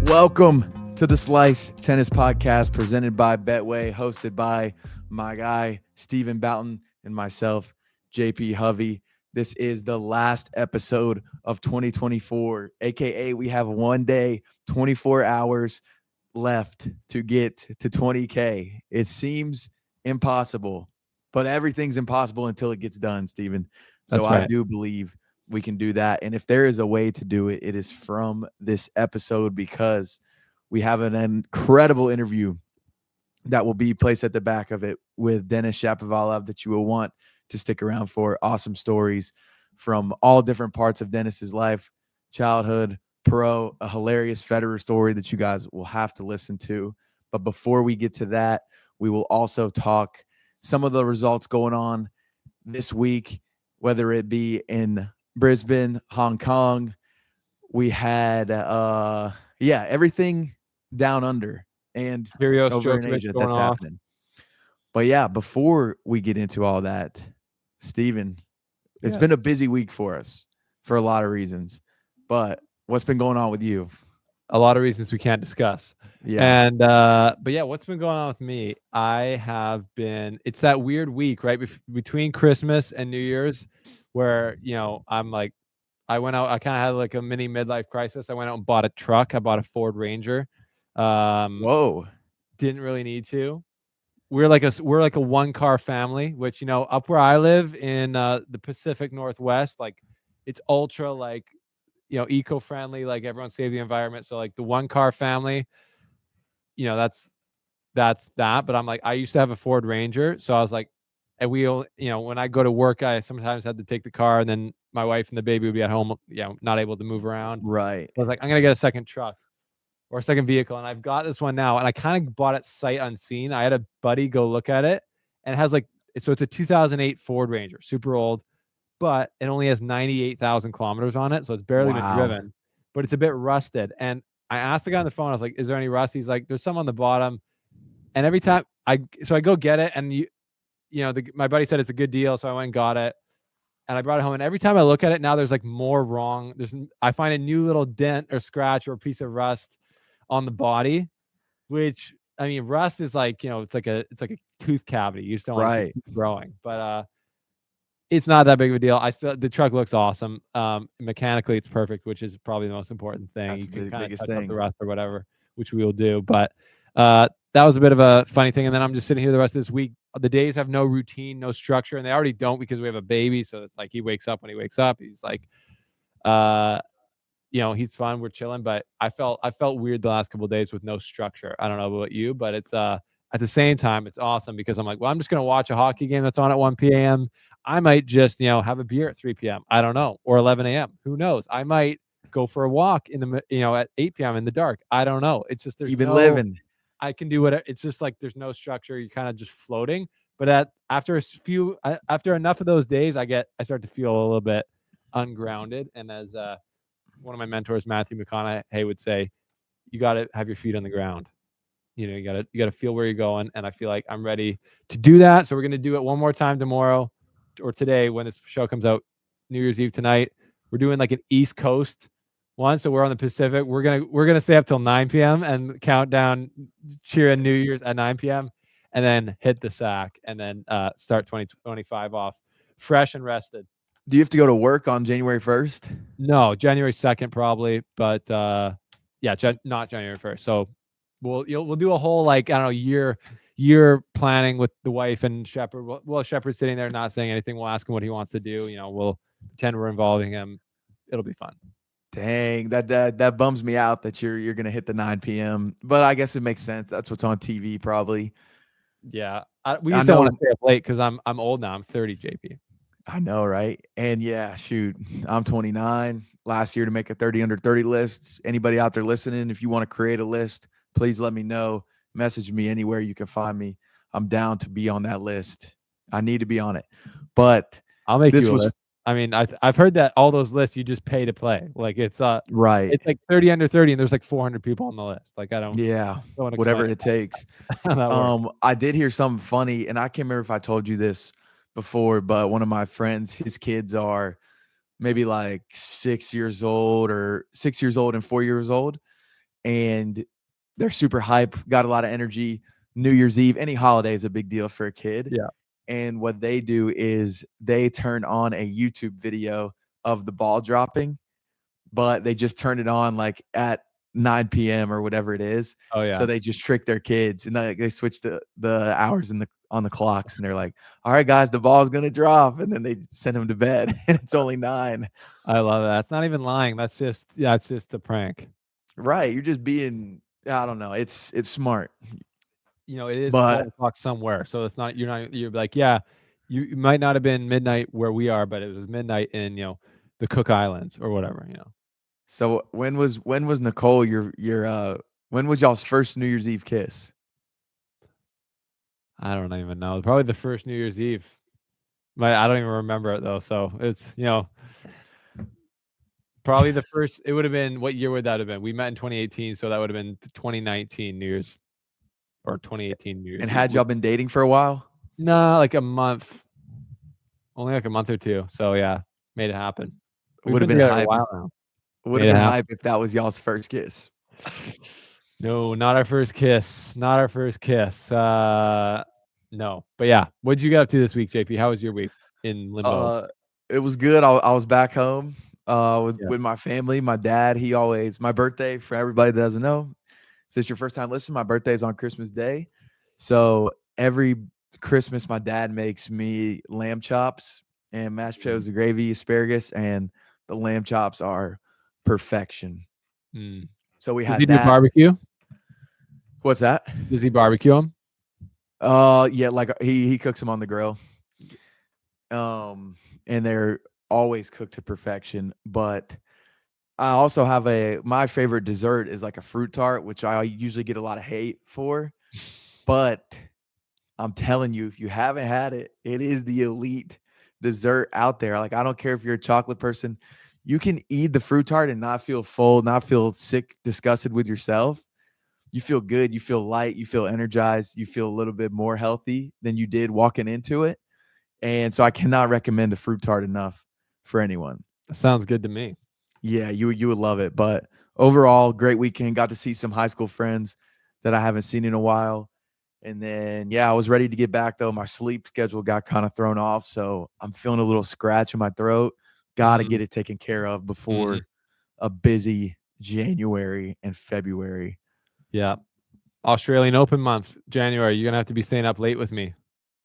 Welcome to the Slice Tennis Podcast presented by Betway, hosted by my guy, Stephen Boughton, and myself, JP Hovey. This is the last episode of 2024, aka we have 1 day, 24 hours left to get to 20K. It seems impossible, but everything's impossible until it gets done, Stephen. So That's right. I do believe we can do that. And if there is a way to do it, it is from this episode because we have an incredible interview that will be placed at the back of it with Denis Shapovalov that you will want to stick around for. Awesome stories from all different parts of Denis's life, childhood, pro, a hilarious Federer story that you guys will have to listen to. But before we get to that, we will also talk some of the results going on this week, whether it be in Brisbane, Hong Kong. We had everything down under and Kyrgios, over in Djokovic Asia going that's off. happening. But yeah, before we get into all that, Stephen, it's been a busy week for us for a lot of reasons. But what's been going on with you? A lot of reasons we can't discuss. Yeah. And but yeah, what's been going on with me? It's that weird week right between Christmas and New Year's where, I'm like, I kind of had like a mini midlife crisis. I went out and bought a truck. I bought a Ford Ranger. Whoa. Didn't really need to. We're like a one car family, which, up where I live in the Pacific Northwest, like it's ultra like, eco-friendly, like everyone save the environment. So like the one car family, that's that. But I'm like, I used to have a Ford Ranger. So I was like, and when I go to work, I sometimes had to take the car and then my wife and the baby would be at home, not able to move around. Right. I was like, I'm going to get a second truck or a second vehicle. And I've got this one now. And I kind of bought it sight unseen. I had a buddy go look at it and it has so it's a 2008 Ford Ranger, super old, but it only has 98,000 kilometers on it. So it's barely been driven, but it's a bit rusted. And I asked the guy on the phone, I was like, is there any rust? He's like, there's some on the bottom. And every time I go get it and my buddy said it's a good deal. So I went and got it and I brought it home. And every time I look at it now, there's like more wrong. I find a new little dent or scratch or a piece of rust on the body, which I mean, rust is like, it's like a tooth cavity. You just don't want it to keep growing, but it's not that big of a deal. The truck looks awesome. Mechanically, it's perfect, which is probably the most important thing. That's you can the kind of biggest touch up thing. the rust or whatever, which we will do. But that was a bit of a funny thing. And then I'm just sitting here the rest of this week. The days have no routine, no structure, and they already don't because we have a baby. So it's like he wakes up when he wakes up. He's like, he's fun. We're chilling. But I felt weird the last couple of days with no structure. I don't know about you, but it's at the same time, it's awesome because I'm like, well, I'm just going to watch a hockey game that's on at 1 p.m. I might just, have a beer at 3 p.m. I don't know. Or 11 a.m. Who knows? I might go for a walk in the, at 8 p.m. in the dark. I don't know. It's just, living. I can do whatever. It's just like, there's no structure. You're kind of just floating. But after enough of those days, I start to feel a little bit ungrounded. And as one of my mentors, Matthew McConaughey, would say, you got to have your feet on the ground. You got to feel where you're going. And I feel like I'm ready to do that. So we're going to do it one more time tomorrow or today when this show comes out, New Year's Eve tonight. We're doing like an East Coast one. So we're on the Pacific. We're going to stay up till 9 p.m. and count down, cheer in New Year's at 9 p.m. and then hit the sack and then start 2025 off fresh and rested. Do you have to go to work on January 1st? No, January 2nd probably, but not January 1st. So we'll do a whole like, I don't know, year planning with the wife and Shepard. Well, Shepard's sitting there not saying anything. We'll ask him what he wants to do. We'll pretend we're involving him. It'll be fun. Dang, that bums me out that you're gonna hit the 9 p.m. But I guess it makes sense. That's what's on TV probably. Yeah, we just don't want to stay up late because I'm old now. I'm 30, JP. I know, right? And yeah, shoot, I'm 29. Last year to make a 30 under 30 list. Anybody out there listening, if you want to create a list, please let me know. Message me anywhere you can find me. I'm down to be on that list. I need to be on it. But I'll make you a list. I mean, I've heard that all those lists you just pay to play. Like it's right. It's like 30 under 30, and there's like 400 people on the list. Like I don't. Yeah, whatever it takes. I did hear something funny, and I can't remember if I told you this before, but one of my friends, his kids are maybe like 6 years old and 4 years old, and they're super hype, got a lot of energy. New Year's Eve, any holiday is a big deal for a kid. Yeah. And what they do is they turn on a YouTube video of the ball dropping, but they just turn it on like at 9 p.m. or whatever it is. Oh yeah. So they just trick their kids, and they switch the hours on the clocks, and they're like, "All right, guys, the ball's gonna drop," and then they send them to bed, and it's only 9. I love that. That's not even lying. That's just a prank. Right? You're just being, I don't know. It's smart, It is 12 but o'clock somewhere, so it's not. You're like, yeah, you might not have been midnight where we are, but it was midnight in the Cook Islands or whatever. so when was Nicole when was y'all's first New Year's Eve kiss? I don't even know. Probably the first New Year's Eve. I don't even remember it though. So it's probably the first. It would have been, what year would that have been? We met in 2018, so that would have been 2019 New Year's or 2018 New Year's And Eve. had y'all been dating for a while? No, like a month, only like a month or two. So yeah, made it happen. We've Would have been been together a hype. while now. Would Made have it been happen. hype if that was y'all's first kiss. No, not our first kiss. Not our first kiss. No, but yeah. What'd you get up to this week, JP? How was your week in limbo? It was good. I was back home with Yeah. my family. My dad, my birthday, for everybody that doesn't know, if it's your first time listening, my birthday is on Christmas Day. So every Christmas, my dad makes me lamb chops and mashed potatoes and gravy, asparagus, and the lamb chops are perfection. Mm. So we Does had he do that. barbecue? What's that? Does he barbecue them? Yeah, like he cooks them on the grill. And they're always cooked to perfection. But I also have my favorite dessert is like a fruit tart, which I usually get a lot of hate for. But I'm telling you, if you haven't had it, it is the elite dessert out there. Like, I don't care if you're a chocolate person, you can eat the fruit tart and not feel full, not feel sick, disgusted with yourself. You feel good, you feel light, you feel energized, you feel a little bit more healthy than you did walking into it. And so I cannot recommend a fruit tart enough for anyone. That sounds good to me. Yeah, you would love it. But overall, great weekend. Got to see some high school friends that I haven't seen in a while. And then, yeah, I was ready to get back, though. My sleep schedule got kind of thrown off. So I'm feeling a little scratch in my throat. Got to get it taken care of before a busy January and February. Yeah. Australian Open month, January. You're going to have to be staying up late with me.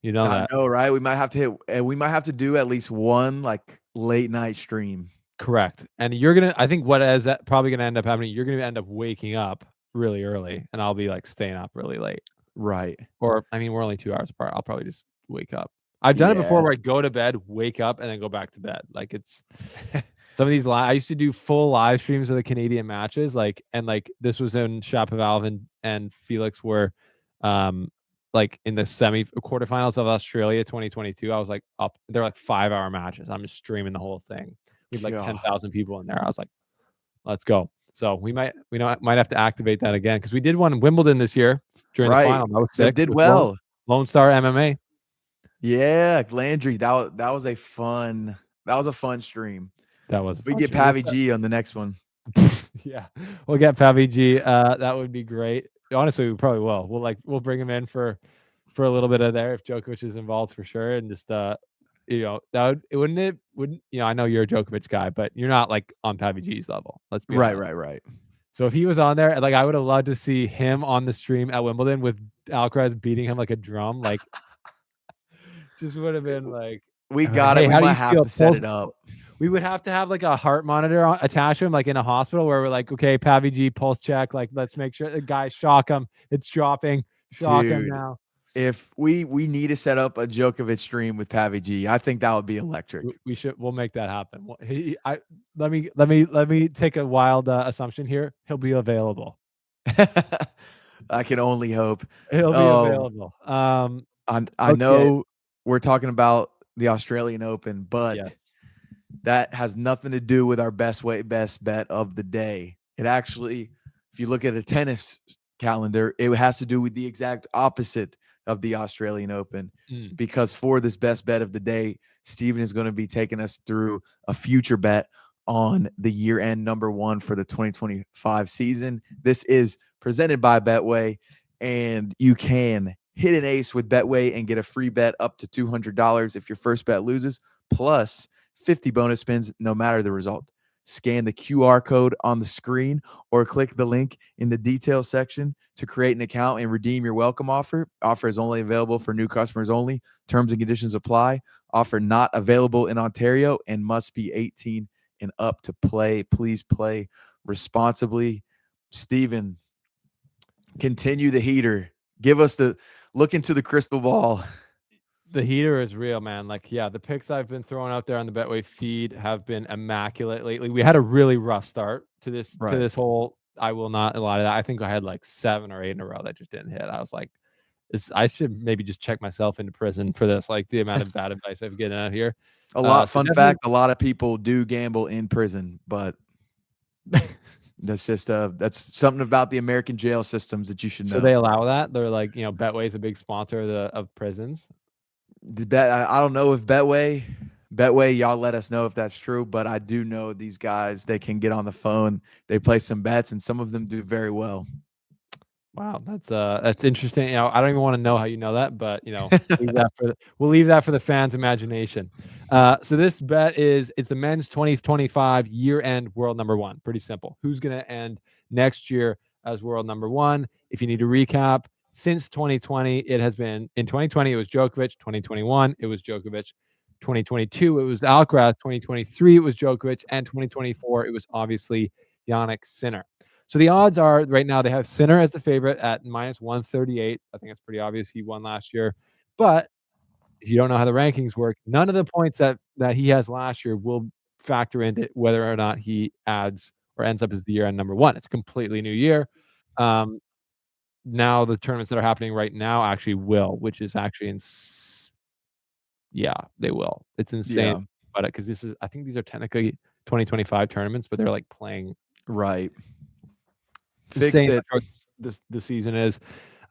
You know that. I know, right? We might have to do at least one like late night stream. Correct. And I think what is probably going to end up happening, you're going to end up waking up really early and I'll be like staying up really late. Right. Or, I mean, we're only 2 hours apart. I'll probably just wake up. I've done it before where I go to bed, wake up, and then go back to bed. Like it's some of these I used to do full live streams of the Canadian matches. And this was in Shapovalov and Felix were, like in the quarterfinals of Australia 2022. I was like up. They're like 5-hour matches. I'm just streaming the whole thing. We had like 10,000 people in there. I was like, let's go. So we might have to activate that again because we did one in Wimbledon this year during the final. That was sick. It did well. Lone Star MMA. Yeah, Landry. That was a fun stream. That was. We get Pavi G on the next one. Yeah, we'll get Pavi G. That would be great. Honestly, we probably will. We'll bring him in for a little bit of there if Djokovic is involved for sure, and just wouldn't I know you're a Djokovic guy, but you're not like on Pavi G's level. Let's be honest. Right. So if he was on there, like I would have loved to see him on the stream at Wimbledon with Alcaraz beating him like a drum, like just would have been like we got it. We might have to set it up. We would have to have like a heart monitor attached to him, like in a hospital, where we're like, okay, Pavi G pulse check, like let's make sure the guy shock him. It's dropping, shock him now. If we need to set up a Djokovic stream with Pavi G, I think that would be electric. We'll make that happen. Let me take a wild assumption here. He'll be available. I can only hope he'll be available. I know we're talking about the Australian Open, but that has nothing to do with our best bet of the day. It actually, if you look at a tennis calendar, it has to do with the exact opposite of the Australian Open, because for this best bet of the day, Steven is going to be taking us through a future bet on the year-end number one for the 2025 season. This is presented by Betway, and you can hit an ace with Betway and get a free bet up to $200 if your first bet loses, plus 50 bonus spins no matter the result. Scan the QR code on the screen or click the link in the details section to create an account and redeem your welcome offer. Offer is only available for new customers only. Terms and conditions apply. Offer not available in Ontario and must be 18 and up to play. Please play responsibly. Steven, continue the heater. Give us the look into the crystal ball. The heater is real, man. Like, yeah, the picks I've been throwing out there on the Betway feed have been immaculate lately. We had a really rough start to this whole. I will not lie to that. I think I had like 7 or 8 in a row that just didn't hit. I was like, I should maybe just check myself into prison for this. Like the amount of bad advice I've getting out here. Fun fact, a lot of people do gamble in prison, but that's just that's something about the American jail systems that you should know. So they allow that? They're like, Betway is a big sponsor of prisons. I don't know if Betway, y'all let us know if that's true, but I do know these guys, they can get on the phone, they play some bets, and some of them do very well. Wow, that's interesting. I don't even want to know how you know that, but we'll leave that for the fans' imagination. So this bet it's the men's 2025 year-end world number one. Pretty simple. Who's going to end next year as world number one? If you need to recap, since 2020, it has been in 2020 it was Djokovic, 2021 it was Djokovic, 2022 it was Alcaraz, 2023 it was Djokovic, and 2024 it was obviously Jannik Sinner. So the odds are right now they have Sinner as the favorite at -138. I think it's pretty obvious he won last year. But if you don't know how the rankings work, none of the points that he has last year will factor into whether or not he adds or ends up as the year-end number one. It's a completely new year. Now the tournaments that are happening right now actually will, which is actually they will. It's insane. But because I think these are technically 2025 tournaments, but they're like playing right. Fix it. The season is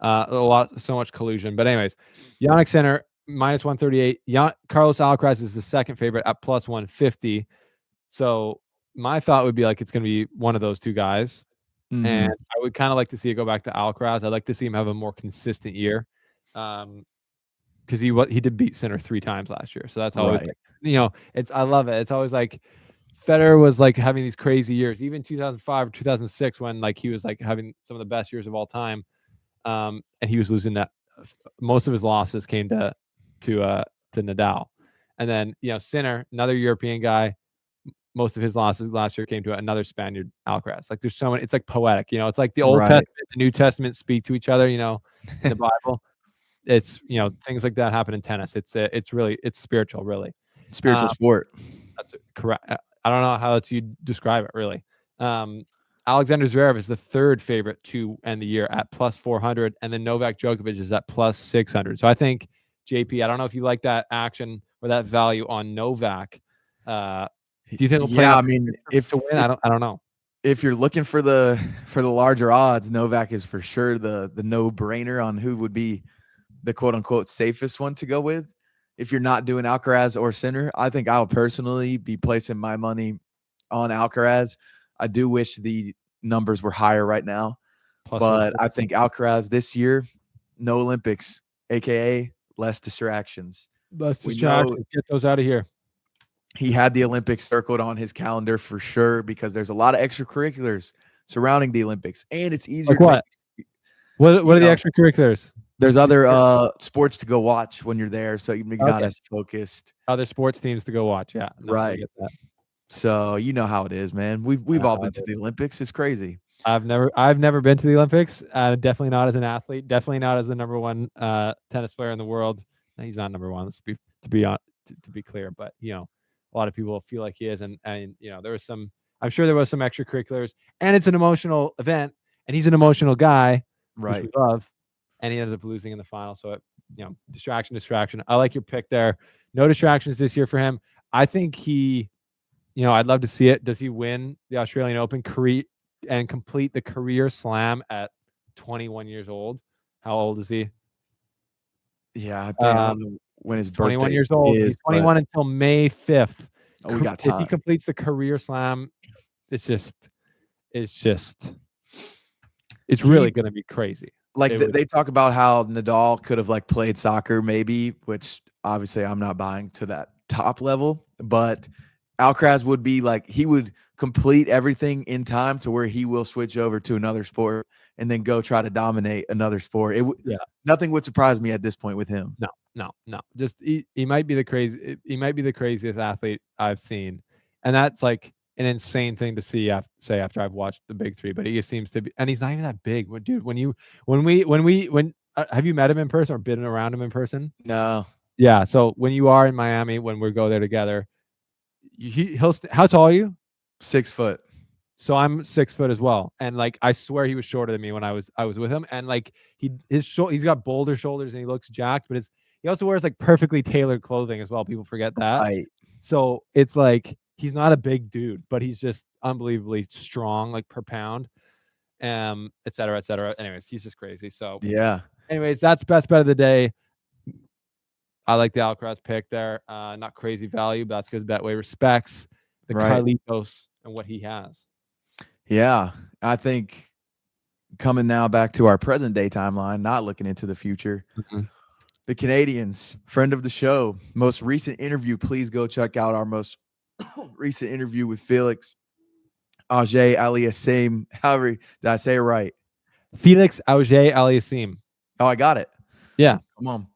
so much collusion. But anyways, Jannik Sinner -138. Carlos Alcaraz is the second favorite at +150. So my thought would be like it's going to be one of those two guys. Mm-hmm. And I would kind of like to see it go back to Alcaraz. I'd like to see him have a more consistent year. Because he did beat Sinner 3 times last year. So that's always I love it. It's always like Federer was like having these crazy years, even 2005 or 2006 when like he was like having some of the best years of all time, and he was losing that. Most of his losses came to Nadal, and then Sinner, another European guy, most of his losses last year came to another Spaniard, Alcaraz. Like there's so many. It's like poetic, it's like the Old Testament, the New Testament speak to each other. In the Bible, it's things like that happen in tennis. It's spiritual, really. Spiritual sport. That's correct. I don't know how else you describe it, really. Alexander Zverev is the third favorite to end the year at +400, and then Novak Djokovic is at +600. So I think, JP, I don't know if you like that action or that value on Novak. Do you think he'll play? Yeah, I mean, if to win, I don't know. If you're looking for the larger odds, Novak is for sure the no-brainer on who would be the quote-unquote safest one to go with. If you're not doing Alcaraz or Sinner, I think I'll personally be placing my money on Alcaraz. I do wish the numbers were higher right now, but I think Alcaraz this year, no Olympics, aka less distractions. Less distractions. Get those out of here. He had the Olympics circled on his calendar for sure because there's a lot of extracurriculars surrounding the Olympics, and it's easier. Like what? What are the extracurriculars? There's other sports to go watch when you're there, so you're not as focused. Other sports teams to go watch, yeah. No, right. So you know how it is, man. We've all been to the Olympics. It's crazy. I've never been to the Olympics. Definitely not as an athlete. Definitely not as the number one tennis player in the world. No, he's not number one. To be clear, but a lot of people feel like he is, and there was some. I'm sure there was some extracurriculars, and it's an emotional event, and he's an emotional guy, right? Which we love. And he ended up losing in the final. So, distraction. I like your pick there. No distractions this year for him. I think I'd love to see it. Does he win the Australian Open and complete the career slam at 21 years old? How old is he? Yeah, I don't know when his 21 birthday years old. Is, he's 21 until May 5th. Oh, we got If he time. completes the career slam, it's just it's really He going to be crazy. like It would. they talk about how Nadal could have like played soccer maybe, which obviously I'm not buying to that top level, but Alcaraz would be like he would complete everything in time to where he will switch over to another sport and then go try to dominate another sport. Yeah. Nothing would surprise me at this point with him. No. Just he might be the craziest athlete I've seen, and that's like an insane thing to see. After I've watched the big three, but he just seems to be, and he's not even that big. Dude, when have you met him in person or been around him in person? No, Yeah. So when you are in Miami, when we go there together, how tall are you? 6 foot. So I'm 6 foot as well, and like I swear he was shorter than me when I was with him, and like he's got boulder shoulders and he looks jacked, but he also wears like perfectly tailored clothing as well. People forget that. So it's like he's not a big dude, but he's just unbelievably strong, like per pound, et cetera, et cetera. Anyways, he's just crazy. So Yeah. anyways, that's best bet of the day. I like the Alcaraz pick there. Not crazy value, but that's because Betway respects the Right. Carlitos and what he has. Yeah. I think coming now back to our present day timeline, not looking into the future. Mm-hmm. The Canadians, friend of the show, most recent interview. Please go check out our most recent interview with Felix Auger-Aliassime. However, did I say it right? Felix Auger-Aliassime. Oh, I got it. Yeah. Come on.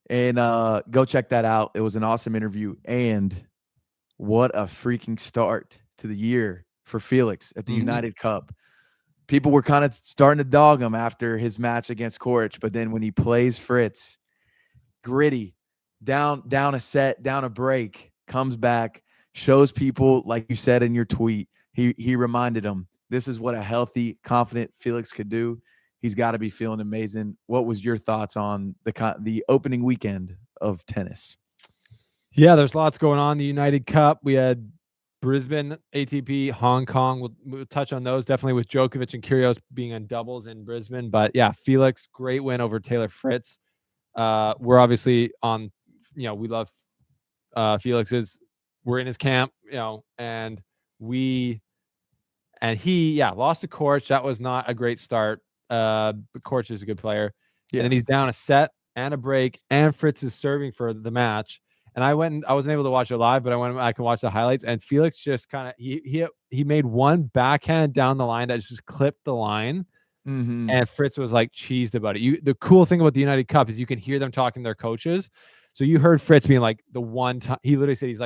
And go check that out. It was an awesome interview. And what a freaking start to the year for Felix at the United Cup. People were kind of starting to dog him after his match against Coric, but then when he plays Fritz, gritty, down a set, down a break, comes back, shows people, like you said in your tweet, he reminded them, this is what a healthy, confident Felix could do. He's got to be feeling amazing. What was your thoughts on the opening weekend of tennis? Yeah, there's lots going on. The United Cup, we had Brisbane, ATP, Hong Kong. We'll touch on those definitely with Djokovic and Kyrgios being on doubles in Brisbane. But yeah, Felix, great win over Taylor Fritz. We're obviously on, we love Felix's. We're in his camp, and he lost to Coric. That was not a great start. But Coric is a good player. Yeah. And then he's down a set and a break, and Fritz is serving for the match. And I wasn't able to watch it live, but I can watch the highlights. And Felix just kind of he made one backhand down the line that just clipped the line. Mm-hmm. And Fritz was like cheesed about it. The cool thing about the United Cup is you can hear them talking to their coaches. So you heard Fritz being like the one time he literally said he's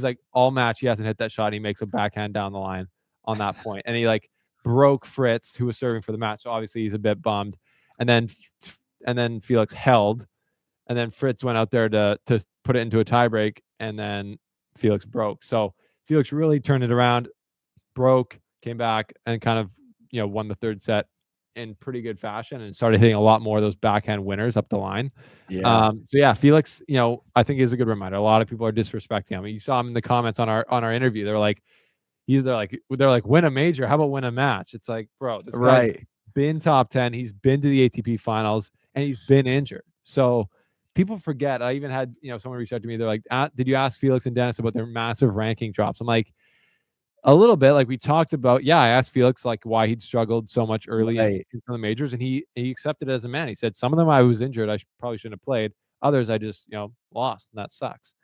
like all match he hasn't hit that shot. He makes a backhand down the line on that point, and he like broke Fritz, who was serving for the match. So obviously he's a bit bummed. And then Felix held. And then Fritz went out there to put it into a tiebreak, and then Felix broke. So Felix really turned it around, broke, came back, and kind of won the third set in pretty good fashion, and started hitting a lot more of those backhand winners up the line. Yeah. So yeah, Felix, I think is a good reminder. A lot of people are disrespecting him. You saw him in the comments on our interview. They're like, win a major. How about win a match? It's like, bro, this guy's been top 10. He's been to the ATP finals, and he's been injured. So people forget. I even had, someone reach out to me. They're like, did you ask Felix and Denis about their massive ranking drops? I'm like, a little bit. Like we talked about. Yeah, I asked Felix like why he'd struggled so much early in some of the majors, and he accepted it as a man. He said some of them I was injured. I probably shouldn't have played. Others I just lost, and that sucks.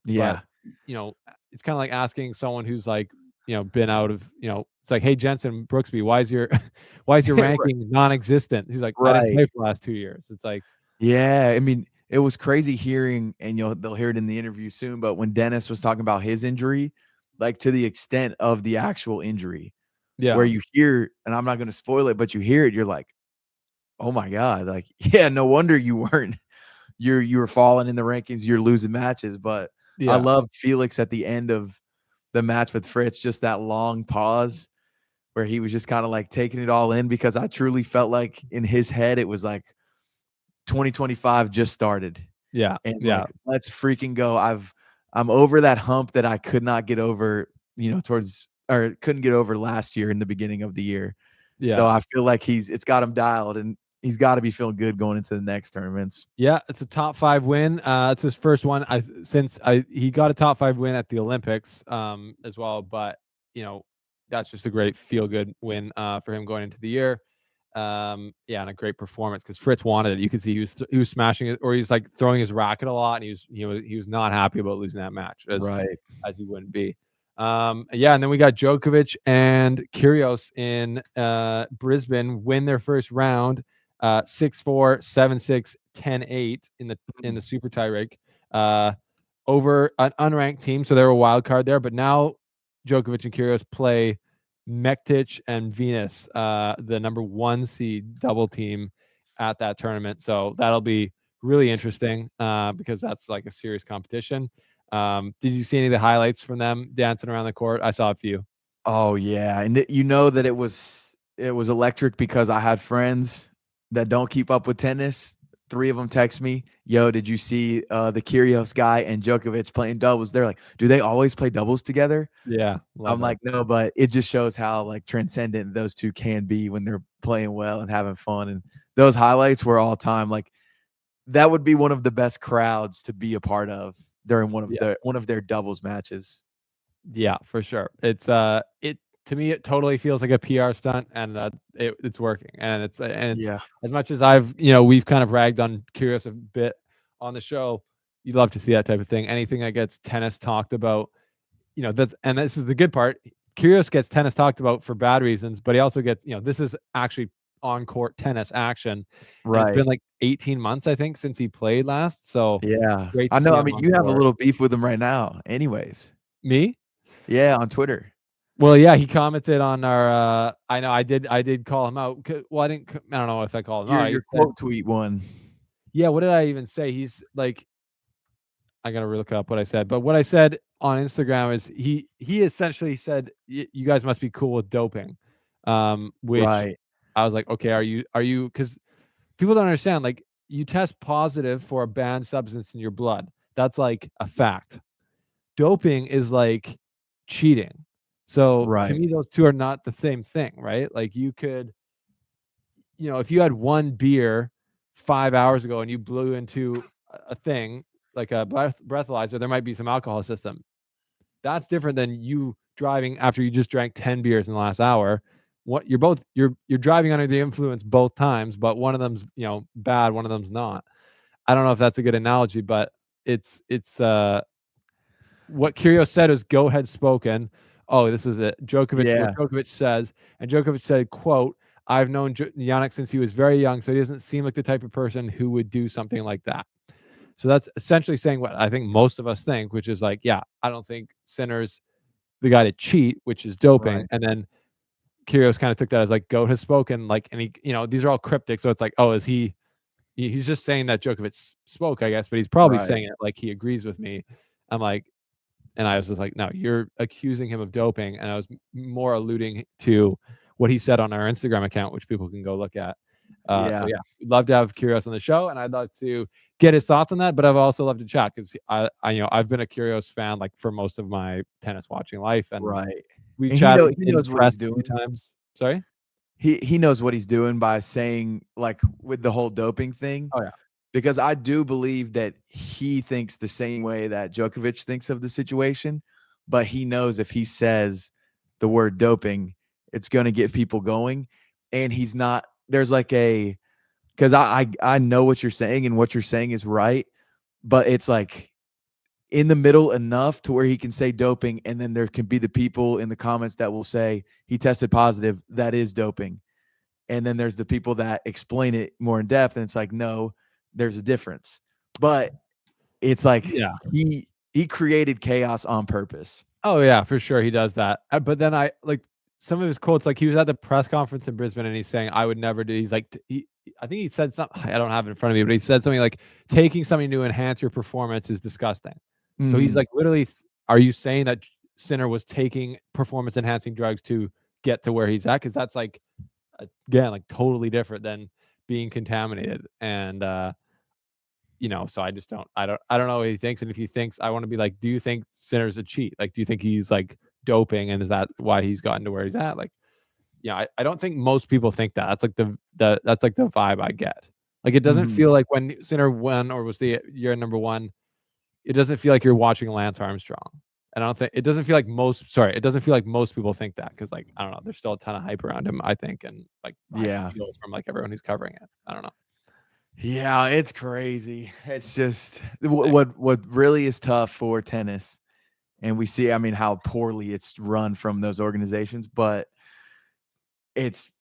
Yeah. But, it's kind of like asking someone who's like been out of it's like, hey, Jensen Brooksby, why is your ranking non-existent? He's like, I didn't play for the last 2 years. It's like, yeah, I mean, it was crazy hearing, and they'll hear it in the interview soon, but when Denis was talking about his injury, like to the extent of the actual injury, where you hear, and I'm not going to spoil it, but you hear it, you're like, oh my God, like, yeah, no wonder you were falling in the rankings, you're losing matches. But I loved Felix at the end of the match with Fritz, just that long pause where he was just kind of like taking it all in, because I truly felt like in his head, it was like 2025 just started. Yeah. And like, let's freaking go. I'm over that hump that I could not get over, couldn't get over last year in the beginning of the year. Yeah. So I feel like it's got him dialed, and he's got to be feeling good going into the next tournaments. Yeah, it's a top 5 win. It's his first one he got a top 5 win at the Olympics as well. But that's just a great feel good win for him going into the year. And a great performance because Fritz wanted it. You could see he was smashing it, or he's like throwing his racket a lot, and he was not happy about losing that match, as he wouldn't be. And then we got Djokovic and Kyrgios in Brisbane win their first round, 6-4, 7-6, 10-8 in the super tiebreak over an unranked team, so they're a wild card there. But now Djokovic and Kyrgios play Mektic and Venus, the number 1 seed double team at that tournament. So that'll be really interesting because that's like a serious competition. Did you see any of the highlights from them dancing around the court? I saw a few. Oh yeah, and that it was electric because I had friends that don't keep up with tennis. 3 of them text me, "Yo, did you see the Kyrgios guy and Djokovic playing doubles?" They're like, "Do they always play doubles together?" Yeah, I'm like, "No," but it just shows how like transcendent those two can be when they're playing well and having fun. And those highlights were all time. Like that would be one of the best crowds to be a part of during one of their doubles matches. Yeah, for sure. It's to me it totally feels like a PR stunt, and it's working. And it's as much as we've kind of ragged on Kyrgios a bit on the show, you'd love to see that type of thing. Anything that gets tennis talked about, and this is the good part. Kyrgios gets tennis talked about for bad reasons, but he also gets, this is actually on court tennis action. And it's been like 18 months, I think, since he played last. So yeah, great to I know. see I him mean, on you have a court. little beef with him right now, anyways. Me? Yeah, on Twitter. Well, yeah, he commented on our. I know I did call him out. Well, I didn't. I don't know if I called him out. Your quote tweet one. Yeah, what did I even say? He's like, I gotta look up what I said. But what I said on Instagram is he essentially said, "You guys must be cool with doping," which Right. I was like, okay, are you? Because people don't understand. Like, you test positive for a banned substance in your blood. That's like a fact. Doping is like cheating. So to Right. me, those two are not the same thing, right? Like you could, if you had 1 beer 5 hours ago and you blew into a thing like a breathalyzer, there might be some alcohol system. That's different than you driving after you just drank 10 beers in the last hour. What you're driving under the influence both times, but one of them's bad, one of them's not. I don't know if that's a good analogy, but it's what Kyrgios said is go ahead spoken. Oh, this is it. What Djokovic says, and Djokovic said, quote, "I've known Yannick since he was very young, so he doesn't seem like the type of person who would do something like that." So that's essentially saying what I think most of us think, which is like, yeah, I don't think Sinner's the guy to cheat, which is doping. Right. And then Kyrgios kind of took that as like, goat has spoken, like, and he, these are all cryptic. So it's like, oh, he's just saying that Djokovic spoke, I guess, but he's probably saying it like he agrees with me. I'm like, and I was just like, no, you're accusing him of doping. And I was more alluding to what he said on our Instagram account, which people can go look at. So yeah, we'd love to have Kyrgios on the show, and I'd love to get his thoughts on that. But I've also loved to chat because I've been a Kyrgios fan like for most of my tennis watching life, and we've chatted he in knows what press he's a few doing. times. Sorry, He knows what he's doing by saying like with the whole doping thing. Oh yeah, because I do believe that he thinks the same way that Djokovic thinks of the situation, but he knows if he says the word doping, it's going to get people going, and he's not. There's like because I know what you're saying, and what you're saying is right, but it's like in the middle enough to where he can say doping, and then there can be the people in the comments that will say he tested positive, that is doping. And then there's the people that explain it more in depth, and it's like, no, there's a difference. But it's like he created chaos on purpose. Oh yeah, for sure he does that. But then I like some of his quotes. Like he was at the press conference in Brisbane, and he's saying, "I would never do." He's like, I think he said something. I don't have it in front of me, but he said something like, "Taking something to enhance your performance is disgusting." So he's like, literally, are you saying that Sinner was taking performance enhancing drugs to get to where he's at? Because that's like, again, like totally different than being contaminated. And so I just I don't know what he thinks. And if he thinks, I want to be like, do you think Sinner's a cheat? Like, do you think he's like doping, and is that why he's gotten to where he's at? Like, I don't think most people think that. That's like that's like the vibe I get. Like it doesn't feel like when Sinner won or was the year number one, it doesn't feel like you're watching Lance Armstrong. And I don't think it doesn't feel like it doesn't feel like most people think that because like I don't know, there's still a ton of hype around him, I think, and like I Yeah. feel from like everyone who's covering it. I don't know. Yeah, it's crazy. It's just what really is tough for tennis, and we see, I mean, how poorly it's run from those organizations, but it's,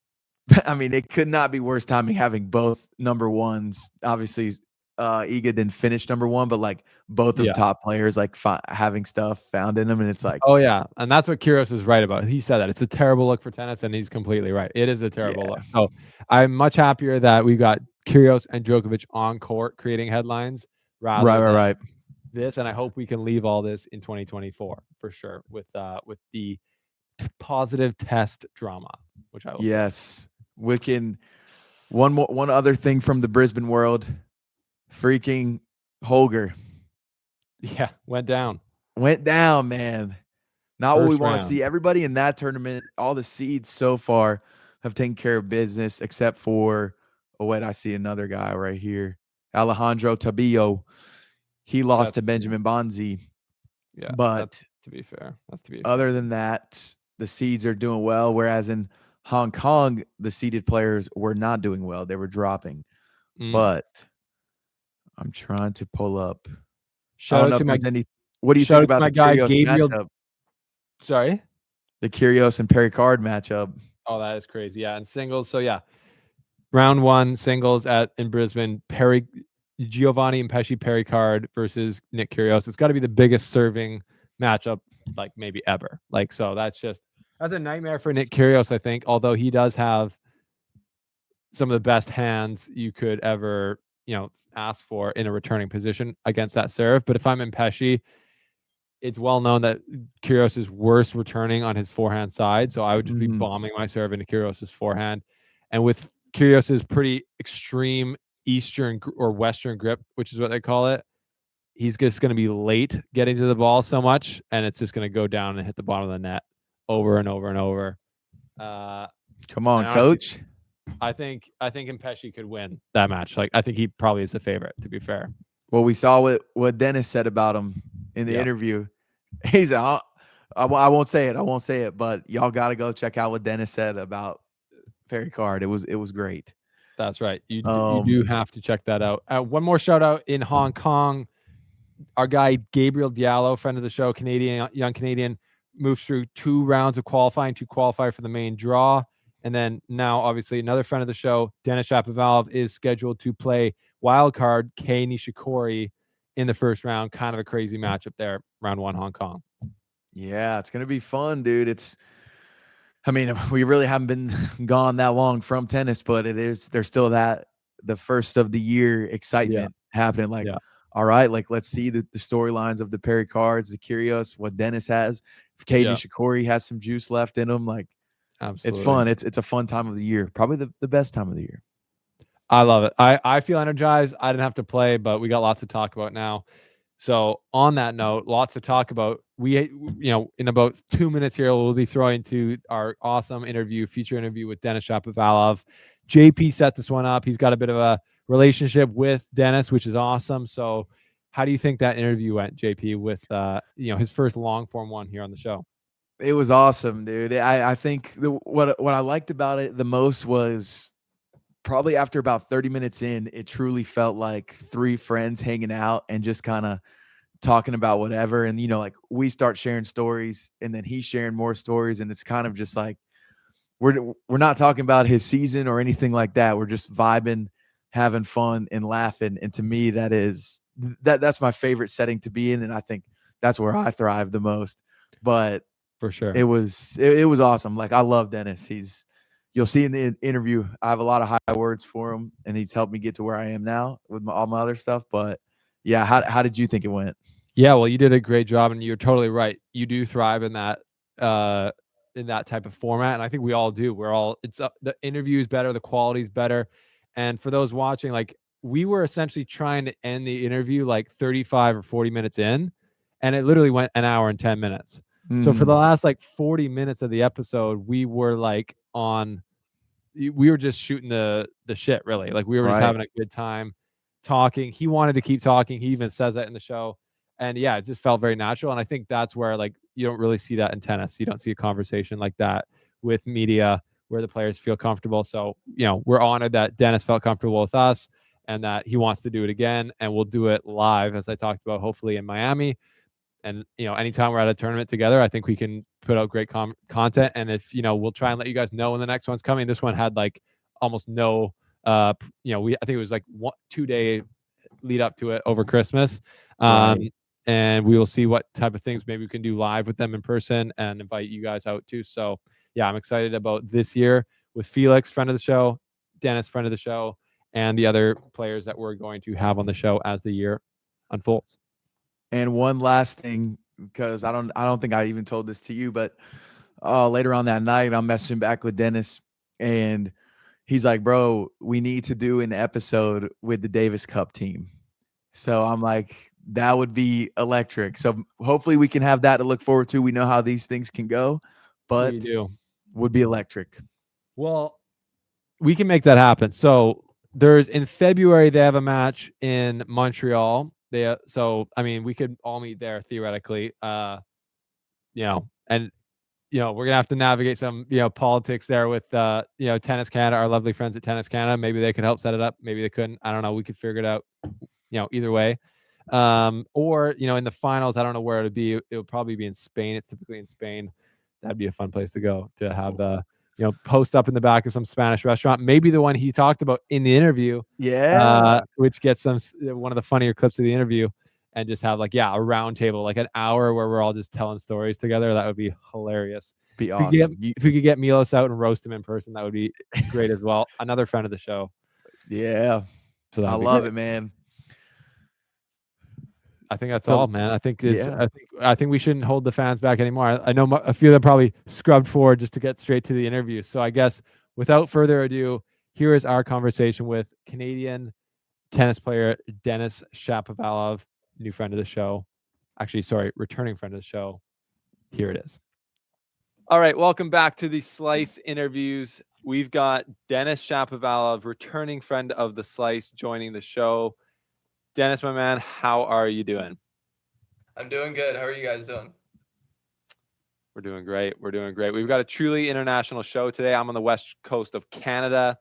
I mean, it could not be worse timing having both number ones. Obviously, Iga didn't finish number one, but like both of Yeah. top players like having stuff found in them, and it's like, Oh yeah, and that's what Kyrgios is right about. He said that it's a terrible look for tennis, and he's completely right. It is a terrible yeah, look. So I'm much happier that we got Kyrgios and Djokovic on court creating headlines rather than right. this. And I hope we can leave all this in 2024 for sure with the positive test drama, which I will say. Yes, we can. One other thing from the Brisbane world, freaking Holger Yeah, went down went down, man. Not what we first want to round. see. Everybody in that tournament, all the seeds so far have taken care of business, except for, oh wait, I see another guy right here, Alejandro Tabillo. He lost to That's Benjamin Bonzi, yeah. That's but to be fair. That's to be other fair. than that, the seeds are doing well. Whereas in Hong Kong, the seeded players were not doing well; they were dropping. But I'm trying to pull up. I Shout don't out know to if my there's any. What do you shout think out to about my the guy Kyrgios Gabriel. matchup? Sorry. The Kyrgios and Pericard matchup. Oh, that is crazy. Yeah, and singles. So yeah, round one singles in Brisbane. Giovanni and Pesci Pericard versus Nick Kyrgios. It's got to be the biggest serving matchup like maybe ever. Like so that's a nightmare for Nick Kyrgios, I think. Although he does have some of the best hands you could ever ask for in a returning position against that serve. But if I'm in Pesci, it's well known that Kyrgios is worse returning on his forehand side. So I would just be bombing my serve into Kyrgios's forehand. And with Kyrgios's pretty extreme Eastern or Western grip, which is what they call it, he's just going to be late getting to the ball so much. And it's just going to go down and hit the bottom of the net over and over and over. Come on, honestly, coach. I think Pesci could win that match. Like I think he probably is the favorite, to be fair. Well, we saw what Denis said about him in the interview. He's out. I won't say it. I won't say it. But y'all got to go check out what Denis said about Pericard. It was great. That's right. You do have to check that out. One more shout out in Hong Kong. Our guy Gabriel Diallo, friend of the show, young Canadian, moves through 2 rounds of qualifying to qualify for the main draw. And then now, obviously, another friend of the show, Denis Shapovalov, is scheduled to play wildcard Kei Nishikori in the first round. Kind of a crazy matchup there, round 1 Hong Kong. Yeah, it's going to be fun, dude. I mean, we really haven't been gone that long from tennis, but there's still the first of the year excitement happening. Like, all right, like let's see the storylines of the Pericards, the Kyrgios, what Denis has. If Kei Nishikori has some juice left in him, like, absolutely, it's fun. It's a fun time of the year, probably the best time of the year. I love it. I feel energized. I didn't have to play, but we got lots to talk about now. So on that note, lots to talk about. We, in about 2 minutes here, we'll be throwing to our awesome feature interview with Denis Shapovalov. JP set this one up. He's got a bit of a relationship with Denis, which is awesome. So how do you think that interview went, JP, with his first long form one here on the show? It was awesome, dude. I think what I liked about it the most was probably after about 30 minutes in, it truly felt like 3 friends hanging out and just kind of talking about whatever. And, like we start sharing stories and then he's sharing more stories. And it's kind of just like, we're not talking about his season or anything like that. We're just vibing, having fun and laughing. And to me, that's my favorite setting to be in. And I think that's where I thrive the most. But for sure, it was awesome. Like I love Denis. You'll see in the interview, I have a lot of high words for him, and he's helped me get to where I am now with all my other stuff. But yeah, how did you think it went? Yeah, well, you did a great job, and you're totally right. You do thrive in that type of format, and I think we all do. The interview is better, the quality is better, and for those watching, like we were essentially trying to end the interview like 35 or 40 minutes in, and it literally went an hour and 10 minutes. So for the last like 40 minutes of the episode, we were like on. We were just shooting the shit, really. Like we were just Right. having a good time talking. He wanted to keep talking. He even says that in the show. And yeah, it just felt very natural. And I think that's where like you don't really see that in tennis. You don't see a conversation like that with media where the players feel comfortable. So, we're honored that Denis felt comfortable with us and that he wants to do it again. And we'll do it live, as I talked about, hopefully in Miami. And anytime we're at a tournament together, I think we can put out great content. And if we'll try and let you guys know when the next one's coming. This one had like almost no I think it was like 2 day lead up to it over Christmas. Right. And we will see what type of things maybe we can do live with them in person and invite you guys out too. So yeah, I'm excited about this year with Felix, friend of the show, Denis, friend of the show, and the other players that we're going to have on the show as the year unfolds. And one last thing, because I don't think I even told this to you, but later on that night, I'm messaging back with Denis, and he's like, "Bro, we need to do an episode with the Davis Cup team." So I'm like, that would be electric. So hopefully we can have that to look forward to. We know how these things can go, but We do. would be electric. Well, we can make that happen. So there's in February they have a match in Montreal. So I mean we could all meet there theoretically. And we're gonna have to navigate some politics there with Tennis Canada, our lovely friends at Tennis Canada. Maybe they could help set it up. Maybe they couldn't. I don't know. We could figure it out. Either way. Or in the finals, I don't know where it'd be. It would probably be in Spain. It's typically in Spain. That'd be a fun place to go to have post up in the back of some Spanish restaurant. Maybe the one he talked about in the interview. Yeah. Which gets one of the funnier clips of the interview, and just have a round table, like an hour where we're all just telling stories together. That would be hilarious. Be awesome. If we could get Milos out and roast him in person, that would be great as well. Another friend of the show. Yeah. So I love it, man. I think that's all, man. I think yeah. I think we shouldn't hold the fans back anymore. I know a few of them probably scrubbed forward just to get straight to the interview. So I guess without further ado, here is our conversation with Canadian tennis player Denis Shapovalov, new friend of the show. Actually, sorry, returning friend of the show. Here it is. All right, welcome back to the Slice interviews. We've got Denis Shapovalov, returning friend of the Slice, joining the show. Denis, my man, how are you doing? I'm doing good. How are you guys doing? We're doing great. We've got a truly international show today. I'm on the west coast of Canada.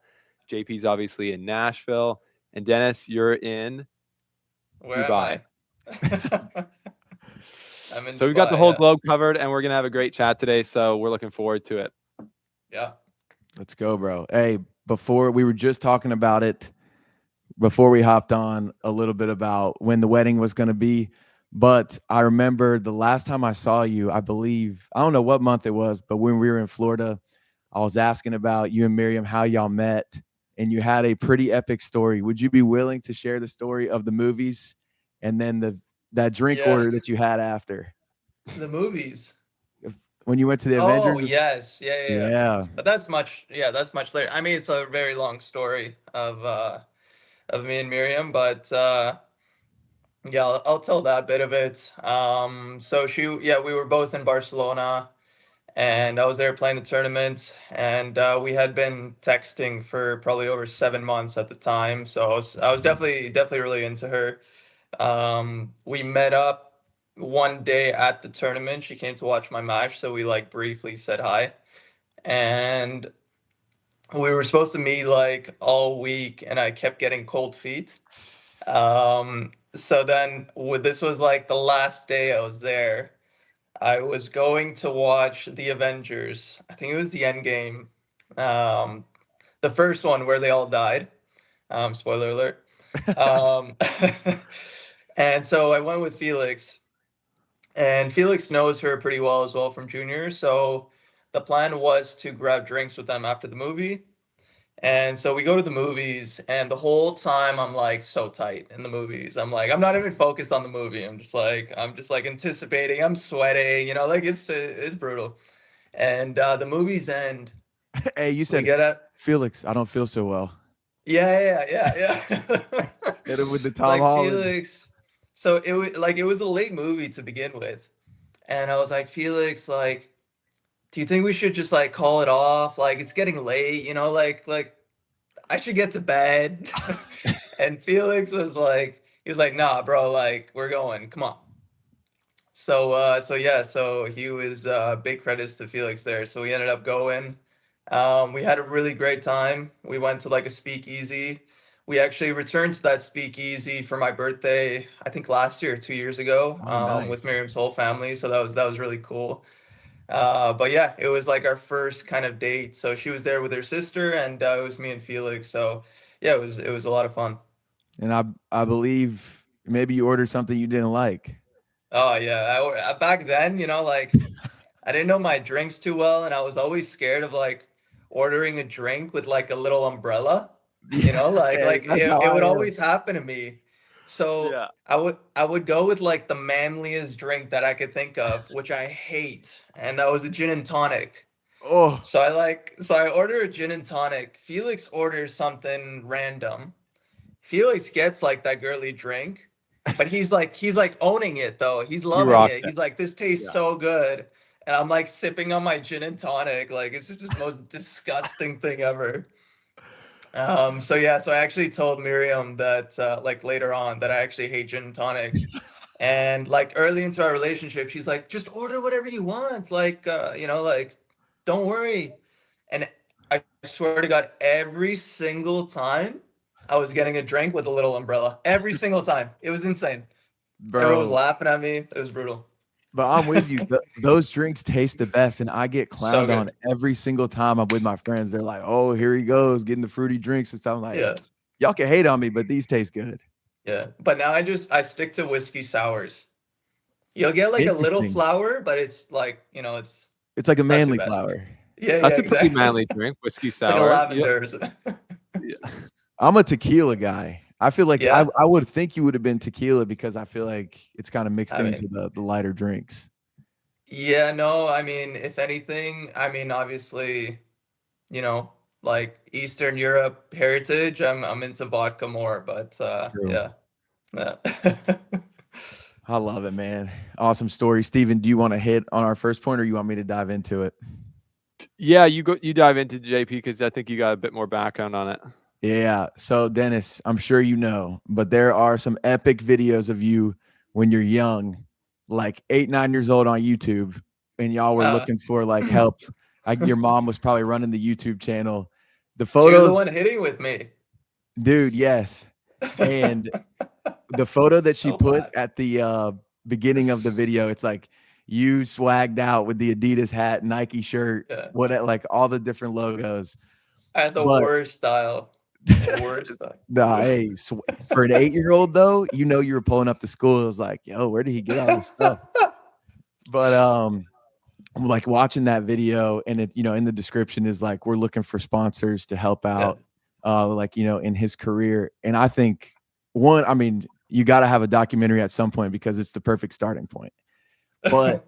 JP's obviously in Nashville. And Denis, you're in Dubai. I'm in so Dubai, we've got the whole globe covered, and we're going to have a great chat today. So we're looking forward to it. Yeah. Let's go, bro. Hey, before we were just talking about it, before we hopped on, a little bit about when the wedding was going to be. But I remember the last time I saw you, I believe, I don't know what month it was, but when we were in Florida, I was asking about you and Miriam, how y'all met, and you had a pretty epic story. Would you be willing to share the story of the movies and then that drink order that you had after? The movies. When you went to the Avengers? Oh, yes. Yeah. But that's much later. I mean, it's a very long story of me and Miriam, but yeah, I'll tell that bit of it. So we were both in Barcelona, and I was there playing the tournament, and we had been texting for probably over 7 months at the time. So I was definitely really into her. We met up one day at the tournament. She came to watch my match, so we briefly said hi, and we were supposed to meet all week, and I kept getting cold feet. So then this was the last day I was there. I was going to watch the Avengers. I think it was the end game. The first one where they all died. Spoiler alert. And so I went with Felix. And Felix knows her pretty well as well from junior. So the plan was to grab drinks with them after the movie. And so we go to the movies, and the whole time I'm so tight in the movies. I'm not even focused on the movie. I'm just anticipating. I'm sweating, it's brutal. And the movies end. Hey, you said Felix, I don't feel so well. Yeah. Hit him with the Tom Holland. Felix. So it was a late movie to begin with. And I was like, Felix, do you think we should just like call it off? Like it's getting late, you know, like I should get to bed. And Felix was like, he was like, nah, bro, like we're going, come on. So yeah, so he was big credits to Felix there. So we ended up going. We had a really great time. We went to like a speakeasy. We actually returned to that speakeasy for my birthday, I think last year, 2 years ago, Oh, with nice. Miriam's whole family. So that was really cool. But yeah, it was like our first kind of date. So she was there with her sister, and it was me and Felix. So yeah, it was a lot of fun. And I believe maybe you ordered something you didn't like. Oh yeah, back then, like I didn't know my drinks too well, and I was always scared of like ordering a drink with like a little umbrella. Yeah, Like that's it, how it I would am. always happen to me. So Yeah. I would go with like the manliest drink that I could think of, which I hate, and that was a gin and tonic. Oh, So I order a gin and tonic. Felix orders something random. Felix gets like that girly drink, but he's like owning it though. He's You loving rocked it. it. He's like, this tastes yeah. so good. And I'm like sipping on my gin and tonic. Like it's just the most disgusting thing ever. So yeah, so I actually told Miriam that like later on that I actually hate gin and tonics. And like early into our relationship, she's like, just order whatever you want. Like like don't worry. And I swear to God, every single time I was getting a drink with a little umbrella. Every single time. It was insane. Everyone was Bro. laughing at me. It was brutal. But I'm with you. Those drinks taste the best, and I get So clowned on good. every single time I'm with my friends. They're like, "Oh, here he goes, getting the fruity drinks." And stuff. I'm like, Yeah. y'all can hate on me, but these taste good. Yeah. But now I stick to whiskey sours. You'll get like a little Interesting. flower, but it's like, it's It's like a it's not too manly bad. flower. Yeah, That's a pretty exactly. manly drink, whiskey It's like a sour. lavender. Yeah. I'm a tequila guy. I feel like I, Yeah. I would think you would have been tequila because I feel like it's kind of mixed I into mean, the lighter drinks. yeah, no, I mean, if anything, I mean, obviously, you know, like Eastern Europe heritage, I'm into vodka more, but True. yeah. Yeah. I love it, man. Awesome story. Steven, do you want to hit on our first point or you want me to dive into it? Yeah, you dive into JP because I think you got a bit more background on it. Yeah. So, Dennis, I'm sure you know, but there are some epic videos of you when you're young, like 8, 9 years old on YouTube, and y'all were Uh, looking for like help. Your mom was probably running the YouTube channel. The she was the one photos, hitting with me. dude, yes. And the photo that she So put bad. at the beginning of the video, it's like you swagged out with the Adidas hat, Nike shirt, Yeah. like all the different logos. I had the But worst style. Worst style. nah, hey, for an 8-year-old though, you were pulling up to school. It was like, yo, where did he get all this stuff? But I'm like watching that video, and it, in the description is like, we're looking for sponsors to help Yeah. out, in his career. And I think I mean, you got to have a documentary at some point because it's the perfect starting point. But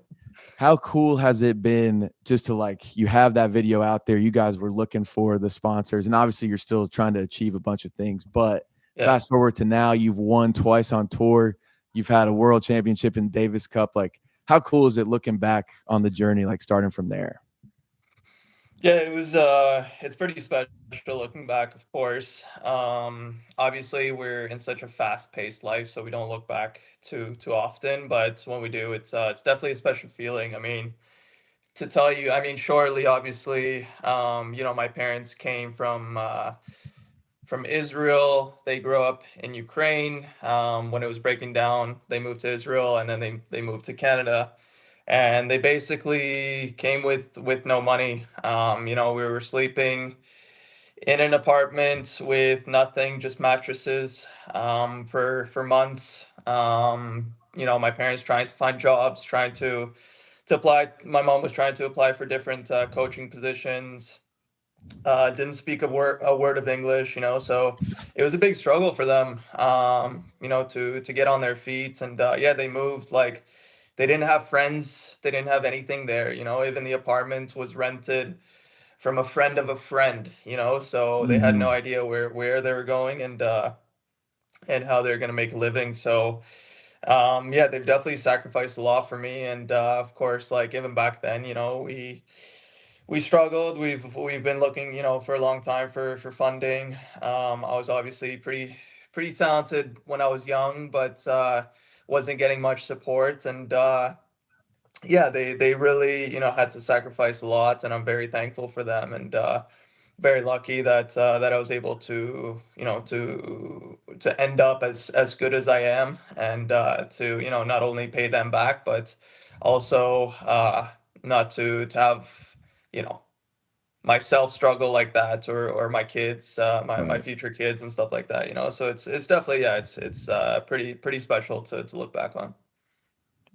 how cool has it been just to like you have that video out there? You guys were looking for the sponsors, and obviously you're still trying to achieve a bunch of things. But Yeah. fast forward to now, you've won twice on tour. You've had a world championship in Davis Cup. Like, how cool is it looking back on the journey, like starting from there? Yeah, it's pretty special looking back, of course. Obviously we're in such a fast-paced life, so we don't look back too often, but when we do, it's definitely a special feeling. I mean, to tell you, I mean, shortly, obviously, my parents came from Israel. They grew up in Ukraine. When it was breaking down, they moved to Israel, and then they moved to Canada, and they basically came with no money. We were sleeping in an apartment with nothing, just mattresses, for months. My parents trying to find jobs, trying to apply. My mom was trying to apply for different coaching positions. Didn't speak a word of English, so it was a big struggle for them, to get on their feet. And yeah, they moved, like they didn't have friends, they didn't have anything there. Even the apartment was rented from a friend of a friend, so they had no Mhm. idea where they were going, and how they're going to make a living. So Yeah, they've definitely sacrificed a lot for me, and of course, like even back then, we struggled. We've been looking, for a long time for funding. I was obviously pretty talented when I was young, but wasn't getting much support, and yeah, they really, had to sacrifice a lot, and I'm very thankful for them, and very lucky that I was able to, to end up as good as I am, and to, not only pay them back, but also not to have, you know myself struggle like that, or my kids, my Right. future kids and stuff like that, so it's definitely, yeah, it's pretty special to look back on.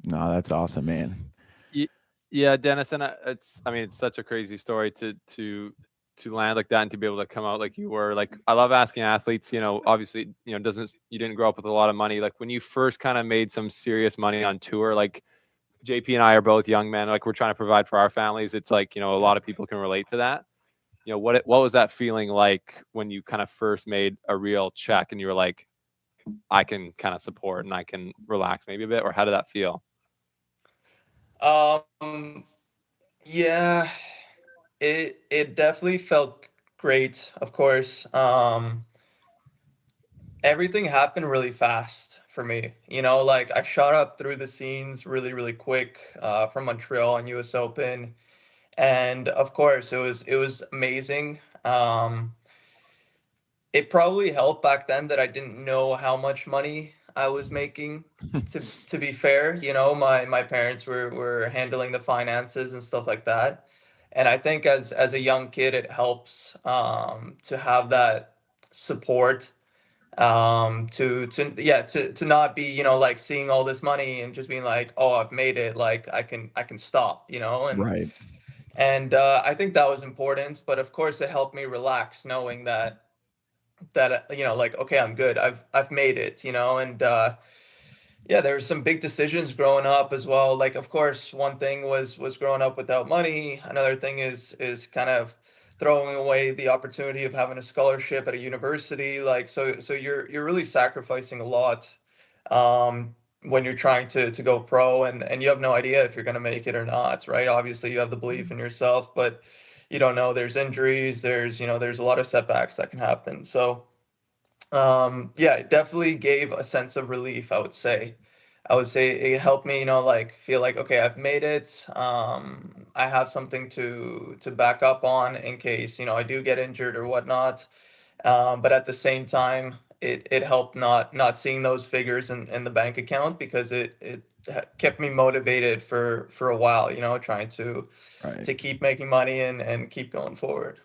No, that's awesome, man. Yeah, Dennis, and I mean, it's such a crazy story to land like that and to be able to come out like you were. Like, I love asking athletes, obviously, doesn't you didn't grow up with a lot of money. Like, when you first kind of made some serious money on tour, like JP and I are both young men, like we're trying to provide for our families. It's like, a lot of people can relate to that. What was that feeling like when you kind of first made a real check and you were like, I can kind of support and I can relax maybe a bit, or how did that feel? um yeah, it definitely felt great, of course. Everything happened really fast for me. Like I shot up through the scenes really, really quick, from Montreal and US Open. And of course it was amazing. It probably helped back then that I didn't know how much money I was making. To be fair, my parents were handling the finances and stuff like that. And I think as a young kid, it helps, to have that support, to yeah, to not be, like seeing all this money and just being like, oh, I've made it, like I can stop, Right. and I think that was important. But of course it helped me relax knowing that like, okay, I'm good, I've made it, and yeah, there were some big decisions growing up as well. Like, of course, one thing was growing up without money. Another thing is kind of throwing away the opportunity of having a scholarship at a university. Like, so you're really sacrificing a lot, when you're trying to go pro, and you have no idea if you're going to make it or not, right? Obviously, you have the belief in yourself, but you don't know. There's injuries. There's a lot of setbacks that can happen. So yeah, it definitely gave a sense of relief, I would say it helped me, like feel like, okay, I've made it. I have something to back up on in case, I do get injured or whatnot. But at the same time, it helped not seeing those figures in the bank account, because it kept me motivated for a while, trying to Right. to keep making money and keep going forward.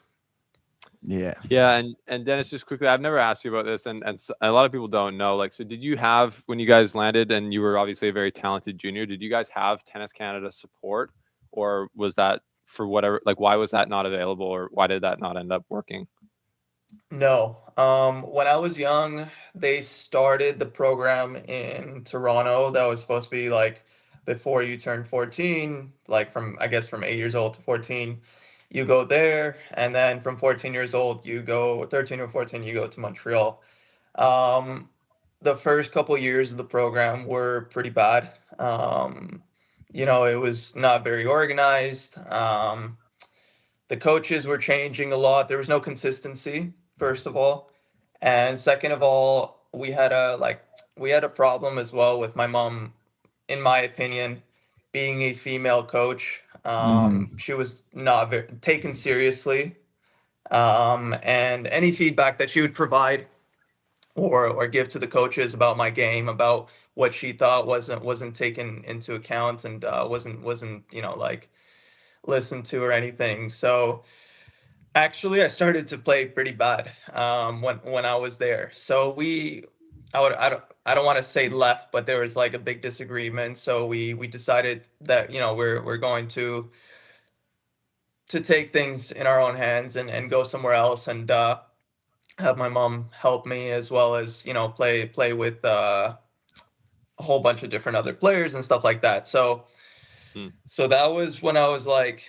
Yeah. Yeah, and Dennis, just quickly, I've never asked you about this, and a lot of people don't know. Like, so did you have, when you guys landed, and you were obviously a very talented junior, did you guys have Tennis Canada support, or was that for whatever? Like, why was that not available, or why did that not end up working? No. When I was young, they started the program in Toronto that was supposed to be like before you turn 14, like from, I guess, from 8 years old to 14, you go there, and then from 14 years old, you go 13 or 14, you go to Montreal. Um, the first couple years of the program were pretty bad. It was not very organized. The coaches were changing a lot. There was no consistency, first of all. And second of all, we had a problem as well with my mom, in my opinion, being a female coach. Hmm. She was not taken seriously. And any feedback that she would provide or give to the coaches about my game, about what she thought wasn't taken into account, and wasn't, like, listened to or anything. So actually, I started to play pretty bad, when I was there. So I don't want to say left, but there was like a big disagreement. So we decided that, we're going to take things in our own hands, and go somewhere else, and have my mom help me, as well as, play with a whole bunch of different other players and stuff like that. So Hmm. so that was when I was like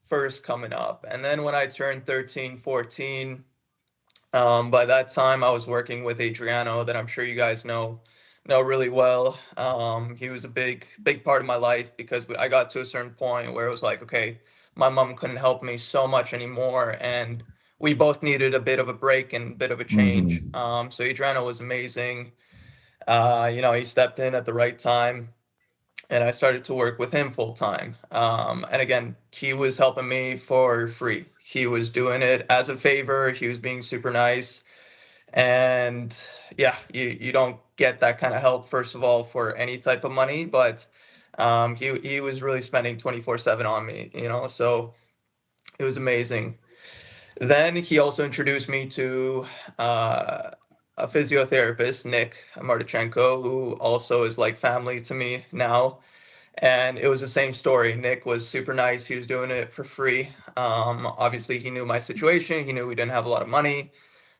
first coming up, and then when I turned 13, 14. By that time, I was working with Adriano, that I'm sure you guys know know really well. He was a big part of my life because I got to a certain point where it was like, okay, my mom couldn't help me so much anymore, and we both needed a bit of a break and a bit of a change. Mm-hmm. So Adriano was amazing. He stepped in at the right time, and I started to work with him full time. And again, he was helping me for free. He was doing it as a favor. He was being super nice. And yeah, you don't get that kind of help, first of all, for any type of money, but he was really spending 24/7 on me, so it was amazing. Then he also introduced me to a physiotherapist, Nick Martichenko, who also is like family to me now. And it was the same story. Nick was super nice. He was doing it for free. Obviously, he knew my situation. He knew we didn't have a lot of money.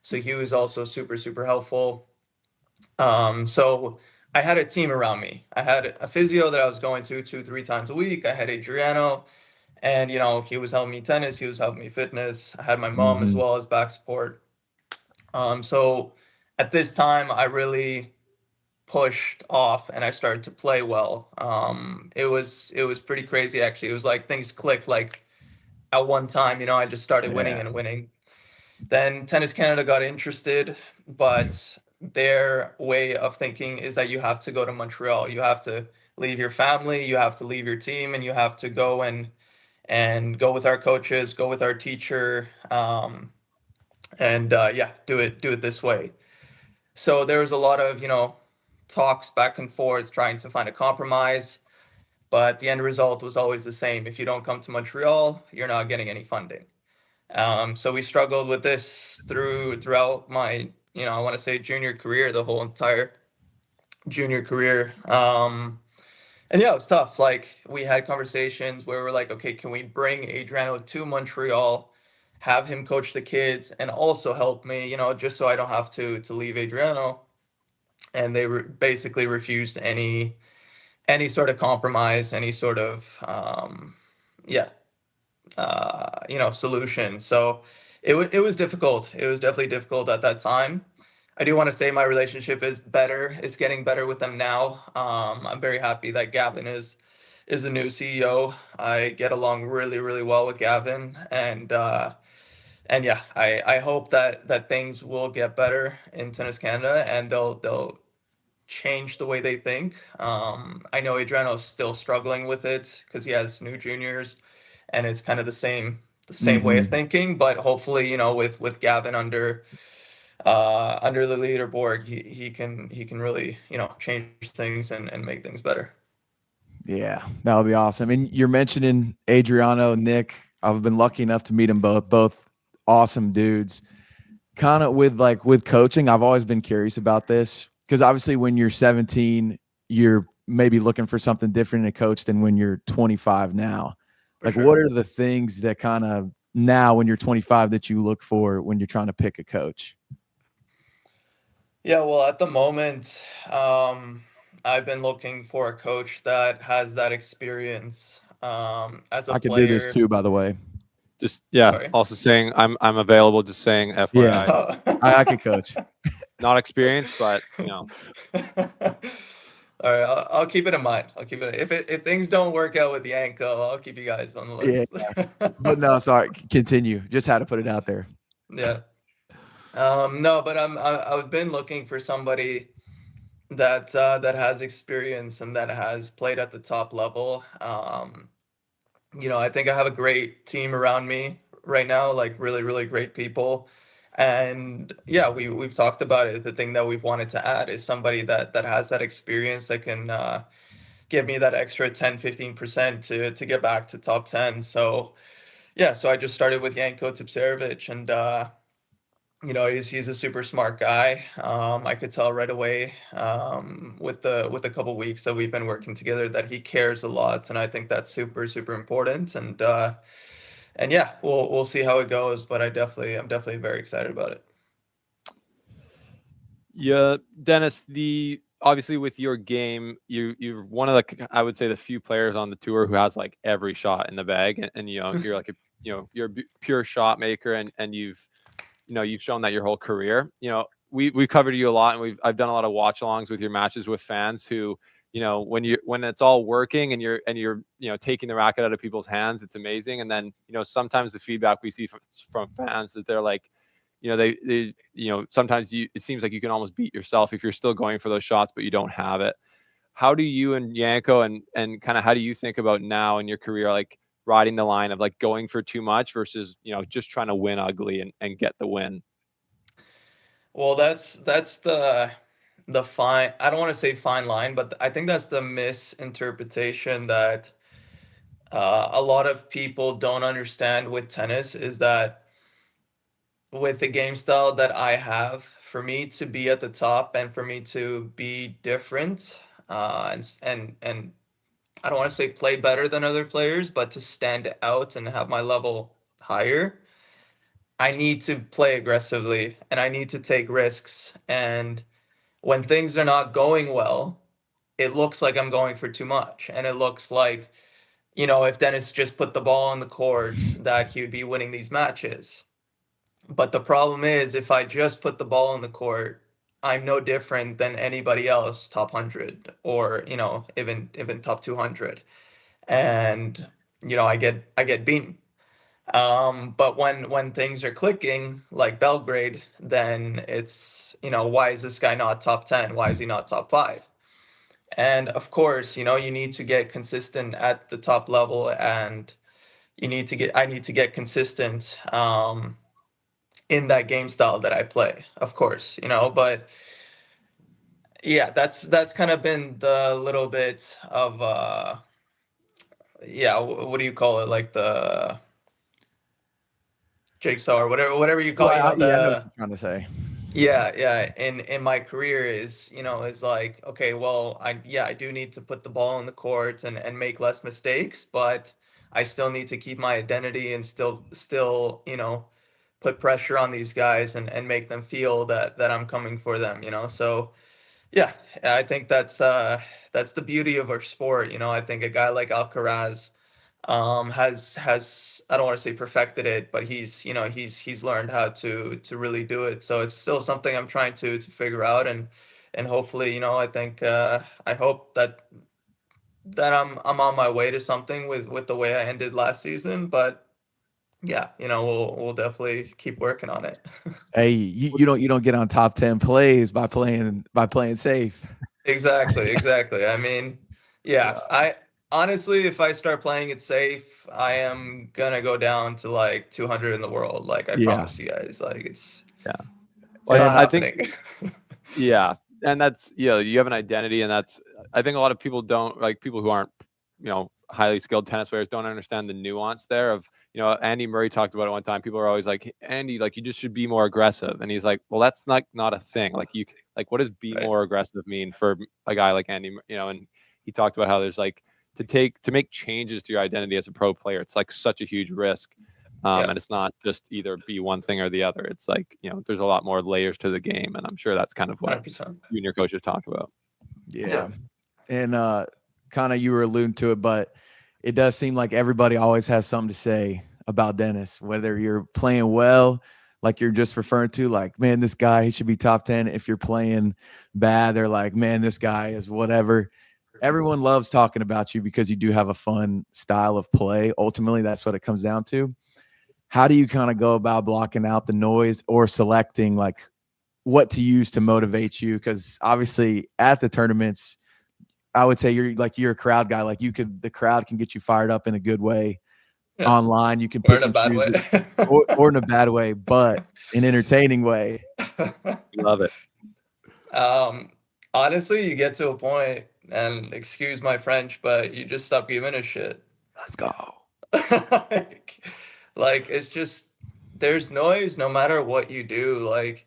So he was also super, super helpful. So I had a team around me. I had a physio that I was going to 2, 3 times a week. I had Adriano, and he was helping me tennis. He was helping me fitness. I had my mom as Mm-hmm. well as back support. So at this time, I really pushed off and I started to play well. It was pretty crazy actually. It was like things clicked like at one time. I just started winning Yeah. and winning. Then Tennis Canada got interested, but their way of thinking is that you have to go to Montreal. You have to leave your family, you have to leave your team, and you have to go and go with our coaches, go with our teacher, and yeah, do it this way. So there was a lot of talks back and forth, trying to find a compromise. But the end result was always the same. If you don't come to Montreal, you're not getting any funding. So we struggled with this throughout my, I want to say junior career, the whole entire junior career. And yeah, it was tough. Like we had conversations where we're like, okay, can we bring Adriano to Montreal, have him coach the kids, and also help me, just so I don't have to leave Adriano. And they basically refused any sort of compromise, any sort of yeah, solution. So it was difficult. It was definitely difficult at that time. I do want to say my relationship is better. It's getting better with them now. I'm very happy that Gavin is the new CEO. I get along really, really well with Gavin, and yeah, I hope that things will get better in Tennis Canada, and they'll change the way they think. I know Adriano's still struggling with it because he has new juniors, and it's kind of the same way of Mm-hmm. thinking. But hopefully, with Gavin under the leaderboard, he can really change things and make things better. Yeah, that would be awesome. And you're mentioning Adriano, Nick. I've been lucky enough to meet them both awesome dudes. Kind of with coaching, I've always been curious about this because obviously when you're 17, you're maybe looking for something different in a coach than when you're 25 now. For Like, sure. what are the things that kind of now when you're 25 that you look for when you're trying to pick a coach? Yeah, well, at the moment, I've been looking for a coach that has that experience as a I could do this player. too, by the way. Just yeah. Sorry. Also saying I'm available. Just saying Yeah, FYI. I could coach. Not experienced, but All right, I'll keep it in mind. I'll keep it. If things don't work out with Yanko, I'll keep you guys on the Yeah, list. but no, sorry. Continue. Just had to put it out there. Yeah. No, but I've been looking for somebody that has experience and that has played at the top level. I think I have a great team around me right now, like really, really great people. And yeah, we've talked about it. The thing that we've wanted to add is somebody that has that experience that can give me that extra 10, 15% to get back to top 10. So yeah, so I just started with Yanko Tipsarevic, and he's a super smart guy. I could tell right away with a couple weeks that we've been working together that he cares a lot, and I think that's super, super important. And yeah, we'll see how it goes, but I'm definitely very excited about it. yeah, Dennis. The obviously with your game, you're one of the I would say the few players on the tour who has like every shot in the bag, and you're like you're a pure shot maker, and you've shown that your whole career. we covered you a lot, and I've done a lot of watch alongs with your matches with fans who, when it's all working and you're taking the racket out of people's hands, it's amazing. And then sometimes the feedback we see from fans is they're like, they sometimes it seems like you can almost beat yourself if you're still going for those shots but you don't have it. How do you and Yanko and kind of how do you think about now in your career, like riding the line of like going for too much versus just trying to win ugly and get the win? Well, that's the fine, I don't want to say fine line, but I think that's the misinterpretation that a lot of people don't understand with tennis, is that with the game style that I have, for me to be at the top and for me to be different, and I don't want to say play better than other players, but to stand out and have my level higher, I need to play aggressively and I need to take risks. And when things are not going well, it looks like I'm going for too much. And it looks like, if Dennis just put the ball on the court, that he would be winning these matches. But the problem is, if I just put the ball on the court, I'm no different than anybody else, top 100 or, even top 200. And, I get beaten. But when things are clicking, like Belgrade, then it's, why is this guy not top 10? Why is he not top 5? And of course, you need to get consistent at the top level, and I need to get consistent in that game style that I play, of course, but yeah, that's kind of been the little bit of yeah, what do you call it? Like the jigsaw or whatever you call, Well, yeah, I know what the you're trying to say. yeah, in my career is like, okay, well, I do need to put the ball in the court and make less mistakes, but I still need to keep my identity and still put pressure on these guys and make them feel that I'm coming for them, so yeah, I think that's the beauty of our sport. I think a guy like Alcaraz has, I don't want to say perfected it, but he's learned how to really do it. So it's still something I'm trying to figure out, and hopefully, I think I hope that I'm on my way to something with the way I ended last season. But yeah, we'll definitely keep working on it. Hey, you don't get on top 10 plays by playing safe. Exactly. I mean, yeah, I honestly, if I start playing it safe, I am gonna go down to like 200 in the world. Like I promise you guys, like it's Well, not I think happening. yeah, and that's you have an identity, and that's I think a lot of people don't, like people who aren't highly skilled tennis players don't understand the nuance there of Andy Murray talked about it one time. People are always like, Andy, like you just should be more aggressive, and he's like, well, that's not a thing. Like what does be Right. more aggressive mean for a guy like Andy? And he talked about how there's like to make changes to your identity as a pro player, it's like such a huge risk. And it's not just either be one thing or the other. It's like, there's a lot more layers to the game. And I'm sure that's kind of what 100%. you and your coaches talk about. Yeah. And kind of you were alluding to it, but it does seem like everybody always has something to say about Denis, whether you're playing well, like you're just referring to, like, man, this guy, he should be top 10. If you're playing bad, they're like, man, this guy is whatever. Everyone loves talking about you because you do have a fun style of play. Ultimately, that's what it comes down to. How do you kind of go about blocking out the noise or selecting like what to use to motivate you? Because obviously at the tournaments, I would say you're a crowd guy. Like the crowd can get you fired up in a good way. Yeah. Online, you can Or pick in a and bad choose way. it, or in a bad way, but an entertaining way. Love it. Honestly, you get to a point, and excuse my French, but you just stop giving a shit. Let's go. like it's just, there's noise no matter what you do. Like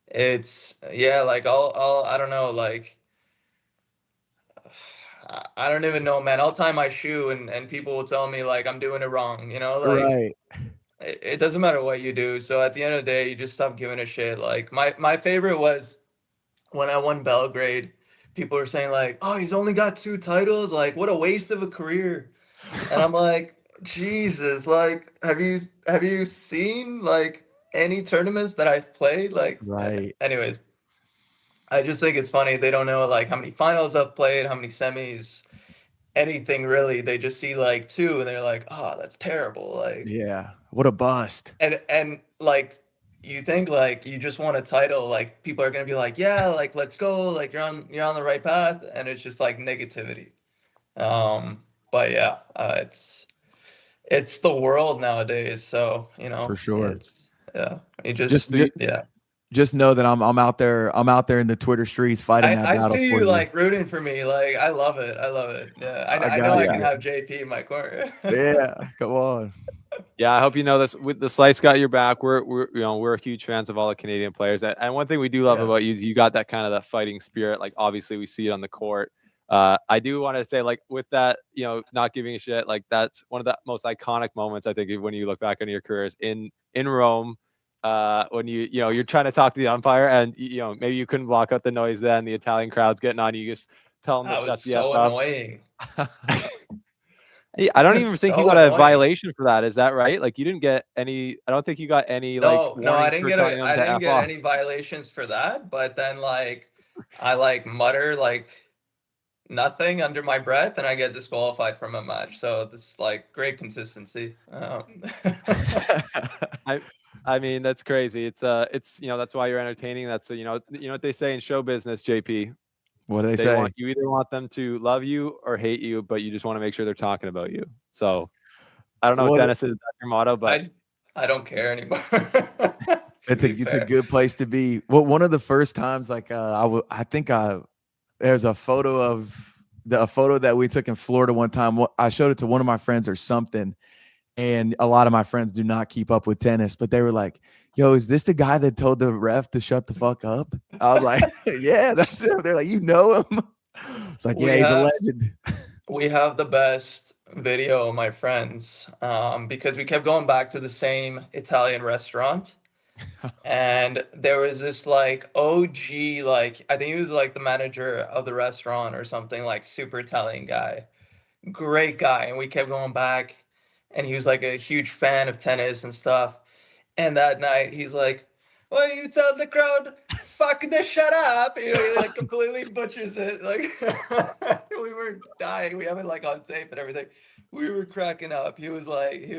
it's, yeah, like I don't know, like I don't even know, man. I'll tie my shoe and people will tell me like I'm doing it wrong, like Right. it doesn't matter what you do. So at the end of the day, you just stop giving a shit. Like my favorite was when I won Belgrade. People were saying like, oh, he's only got 2 titles, like what a waste of a career. And I'm like, Jesus, like have you seen, like any tournaments that I've played. Like, Right. anyways, I just think it's funny. They don't know like how many finals I've played, how many semis, anything really. They just see like 2 and they're like, oh, that's terrible. Like, Yeah. What a bust. and like you think like you just want a title, like people are gonna be like, yeah, like let's go, like you're on the right path, and it's just like negativity. But yeah, it's the world nowadays, so For sure. it's yeah, you Just just ju- yeah. just know that I'm out there. I'm out there in the Twitter streets fighting that I battle see for you you. like rooting for me. Like I love it. I love it. Yeah. I I know I got can you. have JP in my corner. Yeah. Come on. Yeah, I hope you know this. With the Slice got your back. We're huge fans of all the Canadian players. And one thing we do love Yeah. about you is you got that kind of that fighting spirit. Like obviously we see it on the court. I do want to say, like, with that, not giving a shit, like that's one of the most iconic moments I think when you look back on your careers in Rome. When you're trying to talk to the umpire and maybe you couldn't block out the noise, then the Italian crowd's getting on you, just tell them That to was shut the F so up. annoying. I don't It's even think you so got a annoying. violation for that. Is that right? Like you didn't get any. I don't think you got any like No, I warnings didn't for get telling them I to didn't F get off. any violations for that, but then like I like mutter like nothing under my breath and I get disqualified from a match. So this is like great consistency. I mean that's crazy. It's that's why you're entertaining. That's what they say in show business, JP. What do they say? You either want them to love you or hate you, but you just want to make sure they're talking about you. So I don't know, What Dennis, is that your motto? But I don't care anymore. it's a good place to be. Well, one of the first times, like I think there's a photo of a photo that we took in Florida one time. I showed it to one of my friends or something, and a lot of my friends do not keep up with tennis, but they were like, "Yo, is this the guy that told the ref to shut the fuck up?" I was like, "Yeah, that's him." They're like, "You know him?" It's like, "Yeah, he's a legend." We have the best video, my friends, because we kept going back to the same Italian restaurant. And there was this like OG, like I think he was like the manager of the restaurant or something, like super Italian guy, great guy. And we kept going back, and he was like a huge fan of tennis and stuff. And that night he's like, well, you tell the crowd, fuck this, shut up. He like completely butchers it. Like we were dying. We have it like on tape and everything. We were cracking up. He was like, he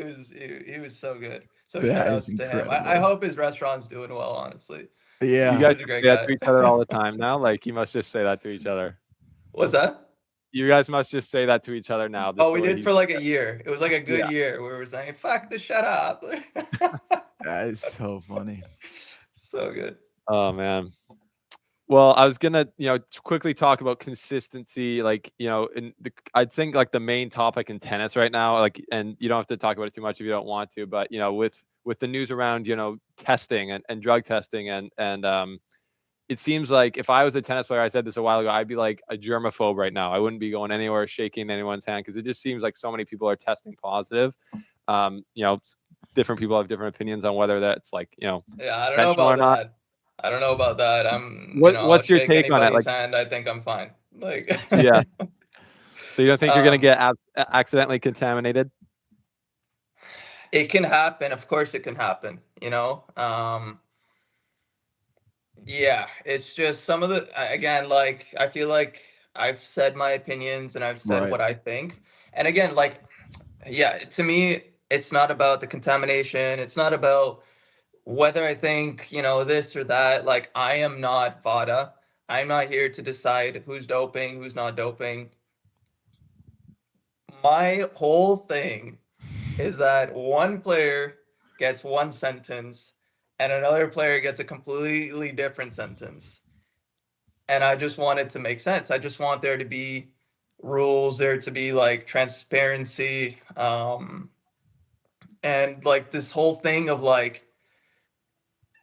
was so good. So shout That is outs to him. I incredible. hope his restaurant's doing well, honestly. Yeah. you guys He's a great say that guy. to each other all the time now. Like you must just say that to each other. What's that? You guys must just say that to each other now. Oh, we did for like a year. It was like a good Yeah. year where we were saying, fuck this, shut up. That is so funny. So good. Oh man. Well, I was gonna, quickly talk about consistency, like, I think like the main topic in tennis right now, like, and you don't have to talk about it too much if you don't want to, but with the news around, testing and drug testing and it seems like if I was a tennis player, I said this a while ago, I'd be like a germaphobe right now. I wouldn't be going anywhere shaking anyone's hand because it just seems like so many people are testing positive. Different people have different opinions on whether that's like, Yeah, I don't know about that. I don't know about that. What's your take on it? Like, hand, I think I'm fine. Like, yeah. So you don't think you're gonna get accidentally contaminated? It can happen. Of course, it can happen. Yeah, it's just some of the again, like I feel like I've said my opinions and I've said Right. what I think. And again, like, yeah, to me, it's not about the contamination. It's not about whether I think, this or that. Like, I am not VADA. I'm not here to decide who's doping, who's not doping. My whole thing is that one player gets one sentence and another player gets a completely different sentence. And I just want it to make sense. I just want there to be rules, there to be like transparency. And like this whole thing of like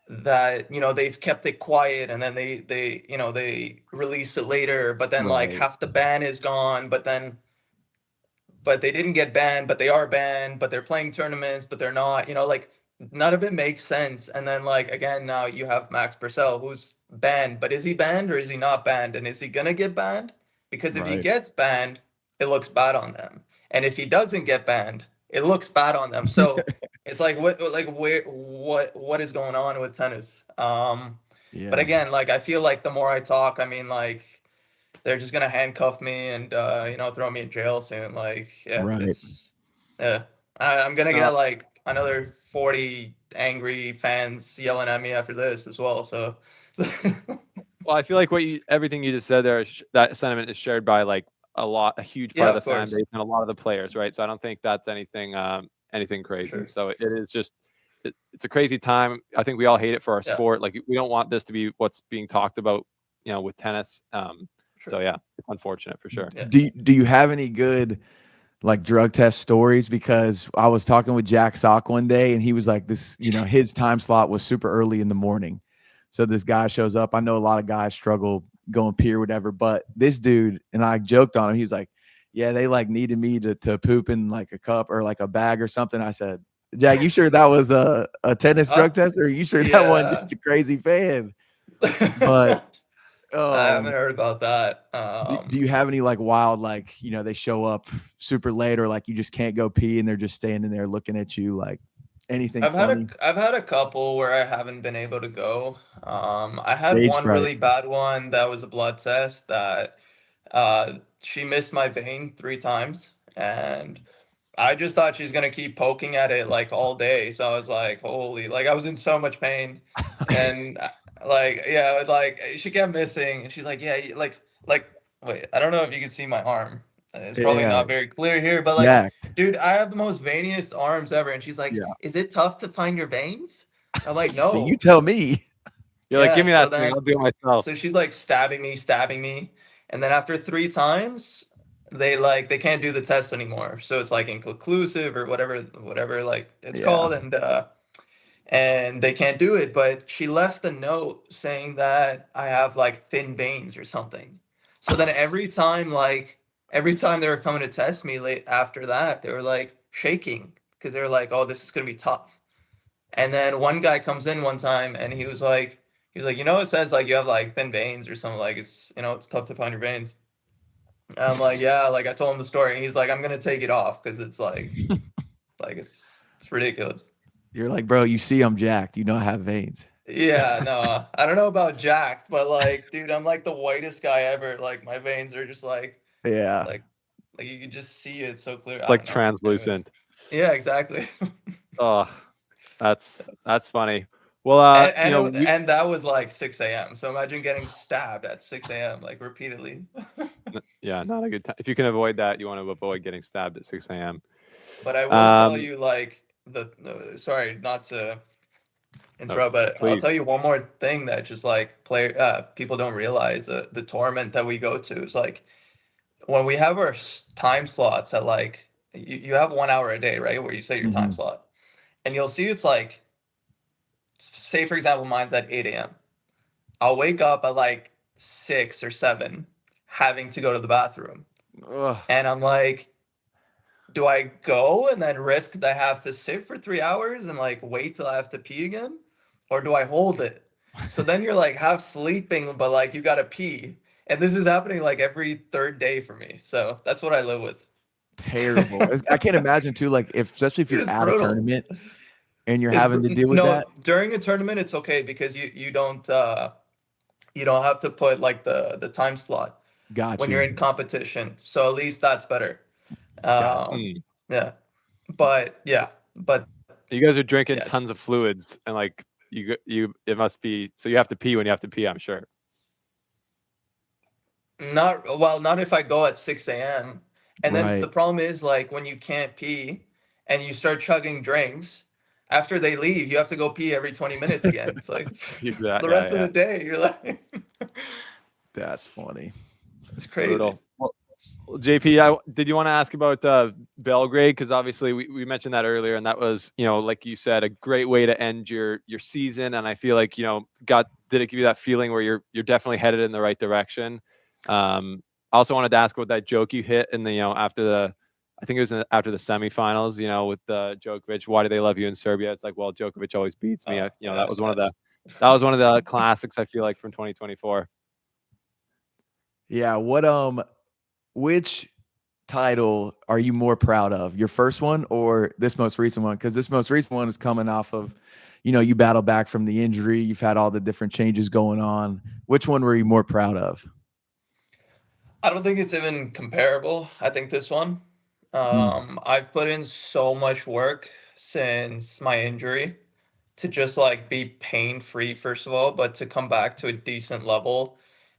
that, they've kept it quiet and then they release it later, but then like Right. half the ban is gone, but they didn't get banned, but they are banned, but they're playing tournaments, but they're not, like none of it makes sense. And then like, again, now you have Max Purcell who's banned, but is he banned or is he not banned? And is he going to get banned? Because if he Right. gets banned, it looks bad on them. And if he doesn't get banned, it looks bad on them. So it's like what is going on with tennis? But Yeah. again, like I feel like the more I talk, I mean, like they're just gonna handcuff me and throw me in jail soon. Like, yeah, Right. it's I'm gonna get like another 40 angry fans yelling at me after this as well. So, Well, I feel like everything you just said there, that sentiment is shared by like a huge part yeah, of the of fan course. base and a lot of the players, right? So I don't think that's anything crazy. Sure. So it is just it's a crazy time. I think we all hate it for our Yeah. sport. Like we don't want this to be what's being talked about, with tennis. Sure. So yeah, it's unfortunate for sure. Yeah. Do you have any good like drug test stories? Because I was talking with Jack Sock one day and he was like this, his time slot was super early in the morning. So this guy shows up. I know a lot of guys struggle going pee or whatever, but this dude, and I joked on him, he was like, yeah, they like needed me to poop in like a cup or like a bag or something. I said, Jack, you sure that was a tennis drug test, or are you sure that wasn't just a crazy fan? But I haven't heard about that. do you have any like wild, like, they show up super late or like you just can't go pee and they're just standing there looking at you, like anything funny? I've had a couple where I haven't been able to go. I had Stage one fright. really bad one that was a blood test that she missed my vein 3 times, and I just thought she's gonna keep poking at it like all day. So I was like, holy, like I was in so much pain, and like yeah, like she kept missing, and she's like, yeah, like wait, I don't know if you can see my arm. It's probably Yeah. not very clear here, but like, Jacked. dude, I have the most veiniest arms ever, and she's like, Yeah. is it tough to find your veins? I'm like, See, no. you tell me. You're like, give me so that thing. then I'll do it myself. so she's like stabbing me, and then after 3 times, they can't do the test anymore. So it's like inconclusive or whatever like it's Yeah. called, and they can't do it. But she left a note saying that I have like thin veins or something. So then every time they were coming to test me late after that, they were like shaking because they were like, oh, this is gonna be tough. And then one guy comes in one time and he was like, it says like you have like thin veins or something, like it's tough to find your veins. And I'm like, yeah, like I told him the story and he's like, I'm gonna take it off because it's like it's ridiculous. You're like, bro, you see I'm jacked. I have veins. Yeah, no, I don't know about jacked, but like, dude, I'm like the whitest guy ever. Like my veins are just like Yeah. you can just see it so clear. It's like translucent. Yeah, exactly. Oh, that's funny. Well, and that was like 6 a.m. So imagine getting stabbed at 6 a.m. like repeatedly. Yeah, not a good time. If you can avoid that, you want to avoid getting stabbed at 6 a.m. But I will tell you, like sorry, not to interrupt, but please. I'll tell you one more thing that just like people don't realize the torment that we go to is like when we have our time slots at like you have 1 hour a day, right, where you set your time slot, and you'll see it's like, say for example, mine's at 8 a.m. I'll wake up at like 6 or 7, having to go to the bathroom, and I'm like, do I go and then risk that I have to sit for 3 hours and like wait till I have to pee again? Or do I hold it? So then you're like half sleeping, but like you gotta pee. And this is happening like every third day for me. So that's what I live with. Terrible. I can't imagine too, like especially if you're at a tournament and you're having to deal with that. During a tournament, it's okay because you don't have to put like the time slot when you're in competition. So at least that's better. Yeah. But you guys are drinking tons of fluids and like it must be, so you have to pee when you have to pee, I'm sure. Not if I go at 6 a.m. And then the problem is like when you can't pee and you start chugging drinks, after they leave, you have to go pee every 20 minutes again. It's like the rest of the day, you're like that's funny. It's crazy. Brutal. Well, JP, did you want to ask about Belgrade? Because obviously we mentioned that earlier, and that was, like you said, a great way to end your season. And I feel like, did it give you that feeling where you're definitely headed in the right direction? I also wanted to ask about that joke you hit in the, I think it was after the semifinals, with Djokovic. Why do they love you in Serbia? It's like, well, Djokovic always beats me. That was one of the classics, I feel like, from 2024. Yeah. Which title are you more proud of, your first one or this most recent one? Because this most recent one is coming off of, you battle back from the injury. You've had all the different changes going on. Which one were you more proud of? I don't think it's even comparable. I think this one. I've put in so much work since my injury to just like be pain free, first of all, but to come back to a decent level,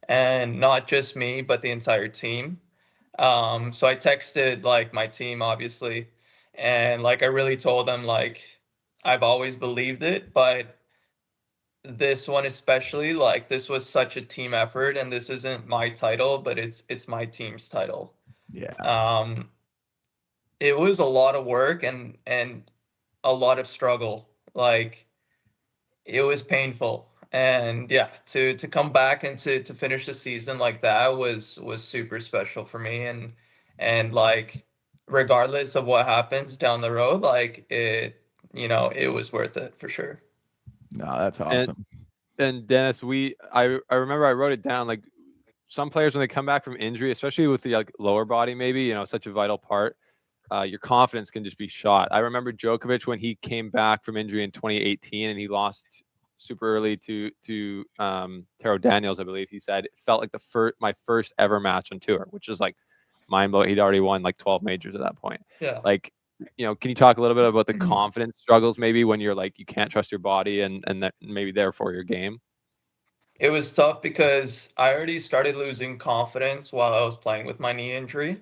and not just me, but the entire team. So I texted like my team, obviously, and like I really told them like I've always believed it, but this one especially, like this was such a team effort, and this isn't my title, but it's my team's title. Yeah. Um, it was a lot of work and a lot of struggle. Like it was painful. And yeah, to come back and to finish the season like that was super special for me. And like regardless of what happens down the road, like it was worth it for sure. No, that's awesome. And Dennis, I remember I wrote it down, like some players when they come back from injury, especially with the like lower body, maybe, such a vital part, your confidence can just be shot. I remember Djokovic when he came back from injury in 2018 and he lost super early to Taro Daniels, I believe he said. It felt like my first ever match on tour, which is like mind blowing. He'd already won like 12 majors at that point. Yeah. Like, can you talk a little bit about the confidence struggles maybe when you're like you can't trust your body and that maybe therefore your game? It was tough because I already started losing confidence while I was playing with my knee injury.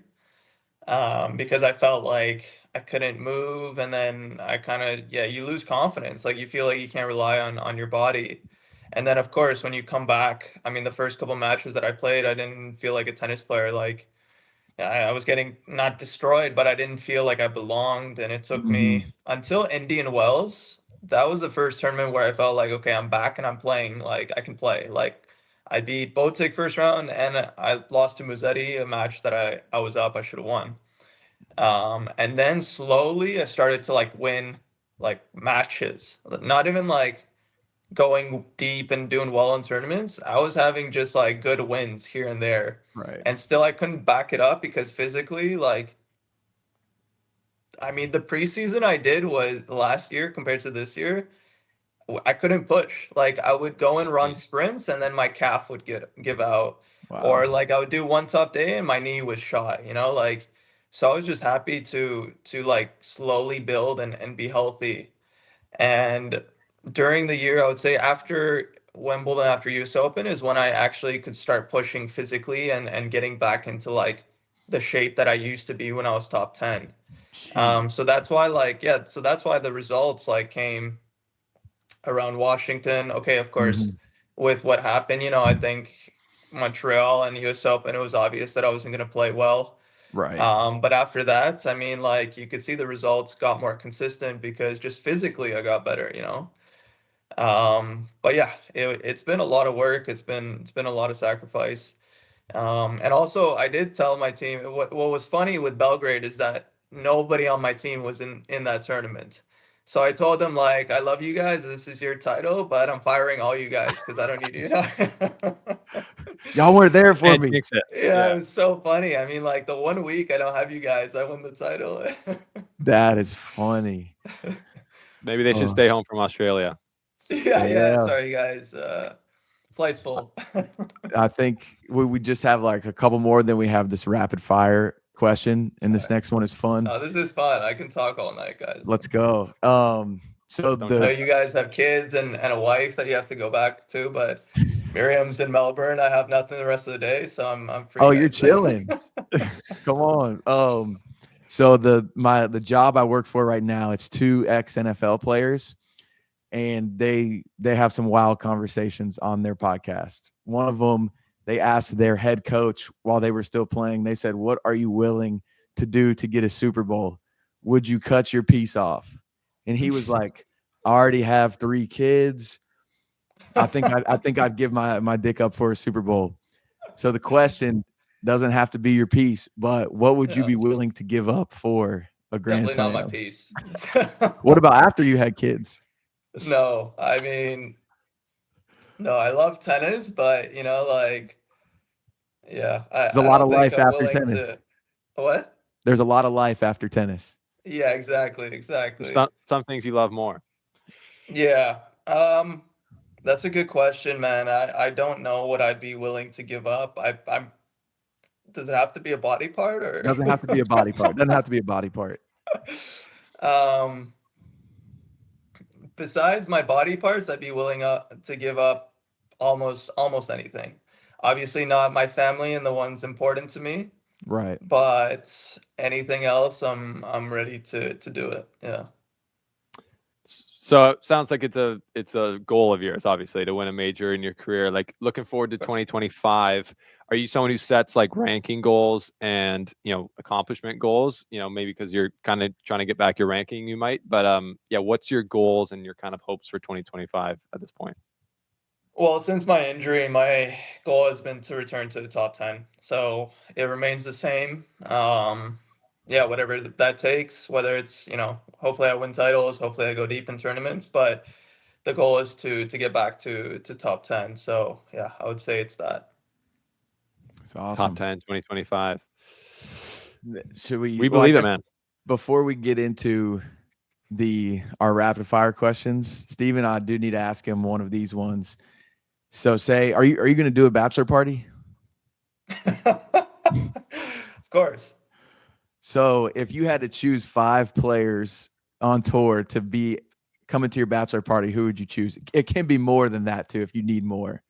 Because I felt like I couldn't move, and then I kind of, yeah, you lose confidence. Like you feel like you can't rely on your body. And then of course when you come back, I mean the first couple matches that I played, I didn't feel like a tennis player. Like I was getting not destroyed, but I didn't feel like I belonged. And it took me until Indian Wells. That was the first tournament where I felt like, okay, I'm back and I'm playing. Like I can play. Like I beat Botic first round, and I lost to Musetti, a match that I was up. I should have won. And then slowly I started to like win like matches. Not even like going deep and doing well in tournaments. I was having just like good wins here and there. Right. And still I couldn't back it up because physically, like, I mean, the preseason I did was last year compared to this year, I couldn't push. Like I would go and run sprints and then my calf would give out. Wow. Or like I would do one tough day and my knee was shot, like so I was just happy to like slowly build and be healthy. And during the year, I would say after Wimbledon, after US Open is when I actually could start pushing physically and getting back into like the shape that I used to be when I was top 10. So that's why so that's why the results like came around Washington. Okay, of course, with what happened, I think Montreal and US Open, it was obvious that I wasn't going to play well. Right. But after that, I mean, like you could see the results got more consistent because just physically I got better. But yeah, it's been a lot of work. It's been a lot of sacrifice. And also I did tell my team what was funny with Belgrade is that nobody on my team was in that tournament. So I told them like, I love you guys. This is your title, but I'm firing all you guys because I don't need you. Y'all weren't there for me. Yeah, it was so funny. I mean, like the 1 week I don't have you guys, I won the title. That is funny. Maybe they should stay home from Australia. Yeah. Sorry, guys. Flight's full. I think we just have like a couple more, then we have this rapid fire question, and this next one is fun. Oh, this is fun. I can talk all night, guys. Let's go. So I know you guys have kids and a wife that you have to go back to, but Miriam's in Melbourne. I have nothing the rest of the day, so I'm free. Oh, you're chilling. Come on. So the job I work for right now, it's 2 ex-NFL players, and they have some wild conversations on their podcast. One of them, they asked their head coach while they were still playing, they said, "What are you willing to do to get a Super Bowl? Would you cut your piece off?" And he was like, "I already have 3 kids. I think I'd give my dick up for a Super Bowl." So the question doesn't have to be your piece, but what would you be willing to give up for a Grand Slam? Definitely not my piece. What about after you had kids? No, I mean, no, I love tennis, but like, yeah, There's a I lot don't of think life I'm after willing tennis. to. What? There's a lot of life after tennis. Yeah, exactly. Some things you love more. Yeah. That's a good question, man. I don't know what I'd be willing to give up. I'm does it have to be a body part or Doesn't have to be a body part. Doesn't have to be a body part. um besides my body parts, I'd be willing to give up almost anything. Obviously not my family and the ones important to me, Right. but anything else I'm ready to do it. Yeah. So it sounds like it's a goal of yours, obviously, to win a major in your career. Like looking forward to 2025. Are you someone who sets like ranking goals and accomplishment goals? Maybe because you're kind of trying to get back your ranking, you might. But yeah, what's your goals and your kind of hopes for 2025 at this point? Well, since my injury, my goal has been to return to the top 10. So it remains the same. Yeah, whatever that takes, whether it's, hopefully I win titles, hopefully I go deep in tournaments, but the goal is to get back to top 10. So yeah, I would say it's that. It's awesome. Top 10, 2025. Should we? We believe it, man. Before we get into our rapid fire questions, Steven, I do need to ask him one of these ones. So say, are you going to do a bachelor party? Of course. So if you had to choose 5 players on tour to be coming to your bachelor party, who would you choose? It can be more than that too if you need more.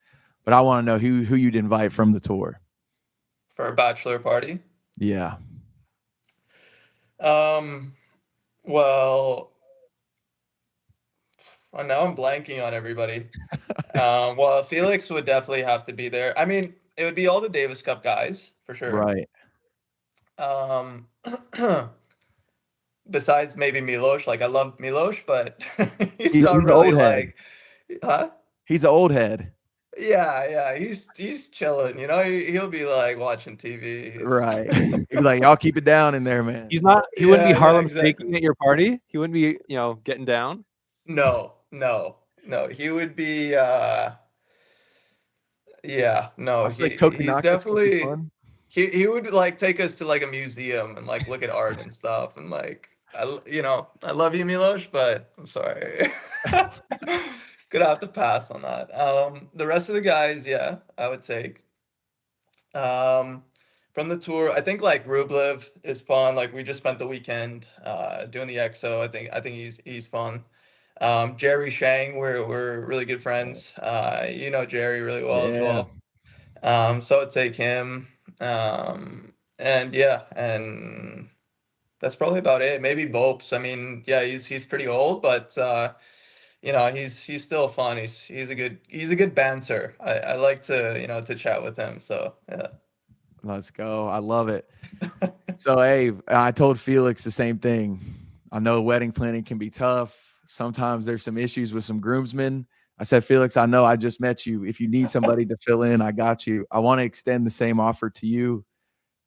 But I want to know who you'd invite from the tour. For a bachelor party? Yeah. Well, now I'm blanking on everybody. Well, Felix would definitely have to be there. I mean, it would be all the Davis Cup guys for sure. Right. Besides maybe Milos, like I love Milos, but He's not an really old head. huh? He's an old head. Yeah, he's chilling, he'll be like watching TV. Right. He'd be like, y'all keep it down in there, man. He wouldn't be Harlem exactly. shaking at your party. He wouldn't be, getting down. No. He would be yeah, no, he's definitely he would like take us to like a museum and like look at art and stuff and like I love you, Milos, but I'm sorry. Gonna have to pass on that. The rest of the guys, yeah, I would take. From the tour, I think like Rublev is fun. Like we just spent the weekend doing the EXO. I think he's fun. Jerry Shang, we're really good friends. You know Jerry really well as well. So I'd take him. And yeah, and that's probably about it. Maybe Bopes. I mean, yeah, he's pretty old, but he's still fun. He's a good banter. I like to to chat with him. So yeah. Let's go. I love it. So hey, I told Felix the same thing. I know wedding planning can be tough. Sometimes there's some issues with some groomsmen. I said, Felix, I know I just met you. If you need somebody to fill in, I got you. I want to extend the same offer to you.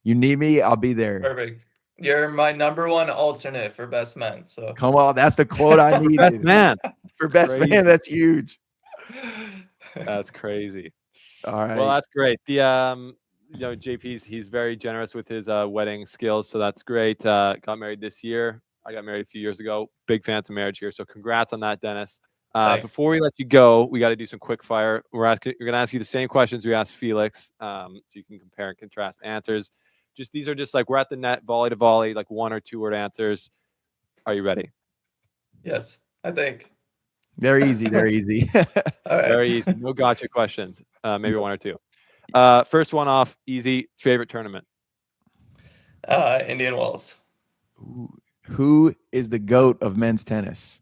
You need me, I'll be there. Perfect. You're my number one alternate for best man. So come on, that's the quote I needed. Best man. For best man, that's huge. That's crazy. All right. Well, that's great. The JP's he's very generous with his wedding skills, so that's great. Got married this year. I got married a few years ago. Big fans of marriage here, so congrats on that, Dennis. Before we let you go, we got to do some quick fire. We're going to ask you the same questions we asked Felix, so you can compare and contrast answers. These are just like we're at the net, volley to volley, like 1 or 2 word answers. Are you ready? Yes, I think. They're easy. They're easy. All right. Very easy. No gotcha questions. Maybe 1 or 2. First one off, easy. Favorite tournament? Indian Wells. Who is the GOAT of men's tennis?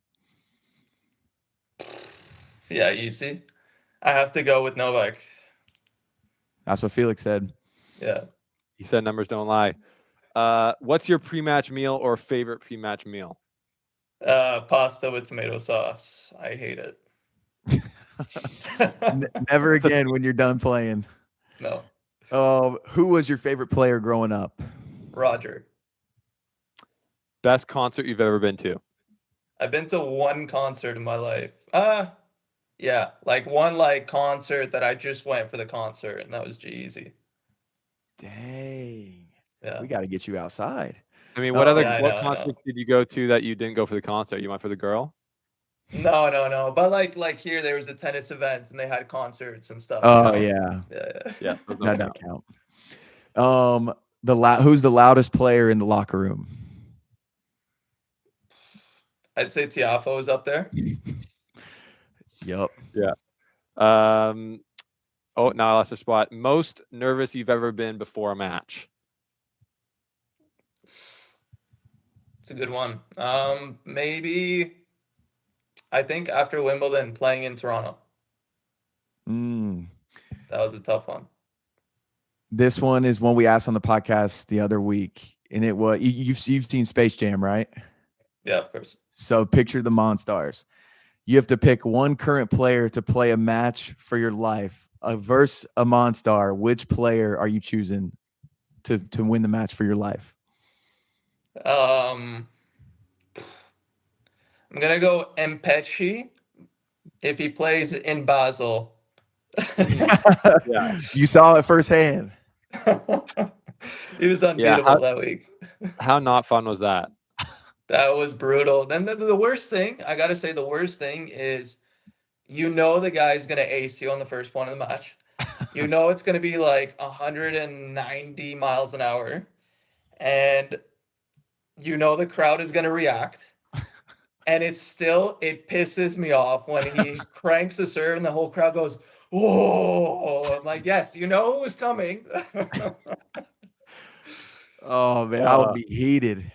Yeah, easy. I have to go with Novak. That's what Felix said. Yeah. He said numbers don't lie. What's your pre-match meal or favorite pre-match meal? Pasta with tomato sauce. I hate it. Never again when you're done playing. No. Who was your favorite player growing up? Roger. Best concert you've ever been to? I've been to 1 concert in my life. Yeah, like 1 concert that I just went for the concert, and that was G-Eazy. Dang. Yeah. We got to get you outside. I mean, what Yeah, what concert did you go to that you didn't go for the concert? You went for the girl? No. But like here, there was a tennis event and they had concerts and stuff. Oh Yeah. Yeah. That doesn't count. Who's the loudest player in the locker room? I'd say Tiafo is up there. Yep. Yeah. Oh, now I lost a spot. Most nervous you've ever been before a match? It's a good one. Maybe I think after Wimbledon playing in Toronto. That was a tough one. This one is one we asked on the podcast the other week, and it was you've seen Space Jam, right? Yeah, of course. So picture the Monstars. You have to pick one current player to play a match for your life, versus a Monstar. Which player are you choosing to win the match for your life? I'm gonna go Mpechi if he plays in Basel. Yeah. You saw it firsthand. He was unbeatable that week. How not fun was that? That was brutal. Then the worst thing, I gotta say, the worst thing is, the guy's gonna ace you on the first point of the match. It's gonna be like 190 miles an hour, and the crowd is gonna react. And it pisses me off when he cranks the serve and the whole crowd goes, "Whoa!" I'm like, yes, it was coming. Oh man, I would be heated.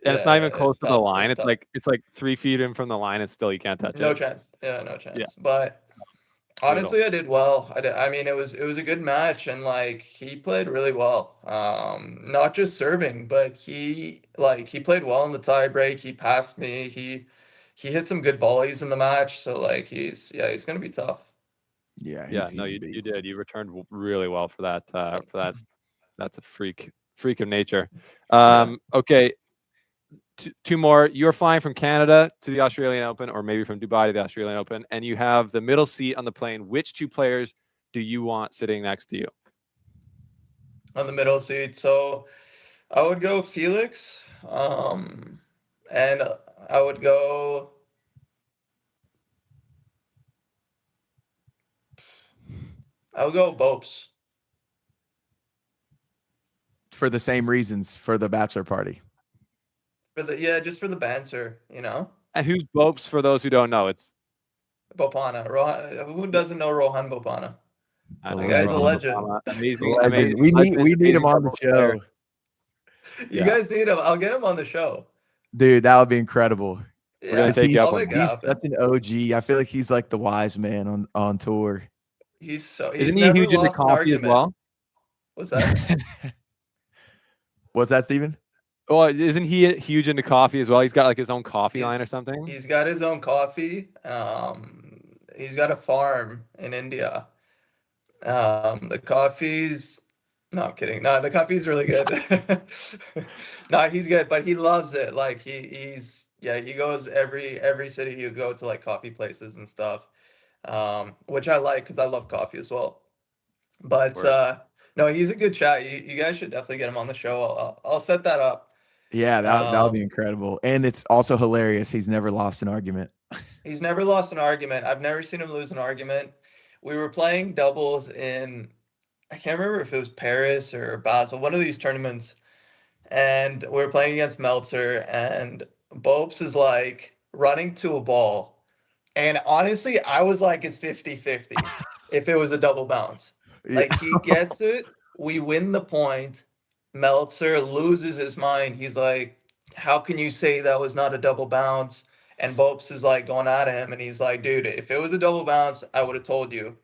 And it's not even close to the line. It's like 3 feet in from the line, and still you can't touch it. No chance. Yeah, no chance. Yeah. But honestly, I did well. I mean, it was a good match, and like he played really well. Not just serving, but he played well in the tie break. He passed me. He hit some good volleys in the match. So like he's gonna be tough. Yeah. No, you did. You returned really well for that. That's a freak of nature. Okay. Two more. You're flying from Canada to the Australian Open, or maybe from Dubai to the Australian Open, and you have the middle seat on the plane. Which two players do you want sitting next to you? On the middle seat. So I would go Felix, and I would go Bopes. For the same reasons for the bachelor party. Just for the banter, And who's Bopes for those who don't know? It's Bopana. Who doesn't know Rohan Bopana? The guy's a legend. Amazing. We need him on the show. You guys need him. I'll get him on the show. Dude, that would be incredible. Yeah, he's such an OG. I feel like he's like the wise man on tour. Isn't he huge into coffee as well? What's that? What's that, Steven? Well, isn't he huge into coffee as well? He's got like his own coffee line or something. He's got his own coffee. He's got a farm in India. The coffee's no, I'm kidding. No, the coffee's really good. No, he's good, but he loves it. Like he goes every city he'll go to, like coffee places and stuff. Which I like because I love coffee as well. But no, he's a good chat. You guys should definitely get him on the show. I'll set that up. Yeah, that would be incredible. And it's also hilarious. He's never lost an argument. He's never lost an argument. I've never seen him lose an argument. We were playing doubles in, I can't remember if it was Paris or Basel, one of these tournaments. And we were playing against Meltzer, and Bopes is like running to a ball. And honestly, I was like, it's 50-50 if it was a double bounce. Like he gets it. We win the point. Meltzer loses his mind. He's like, how can you say that was not a double bounce? And Bopes is like going at him, and he's like, dude, if it was a double bounce, I would have told you.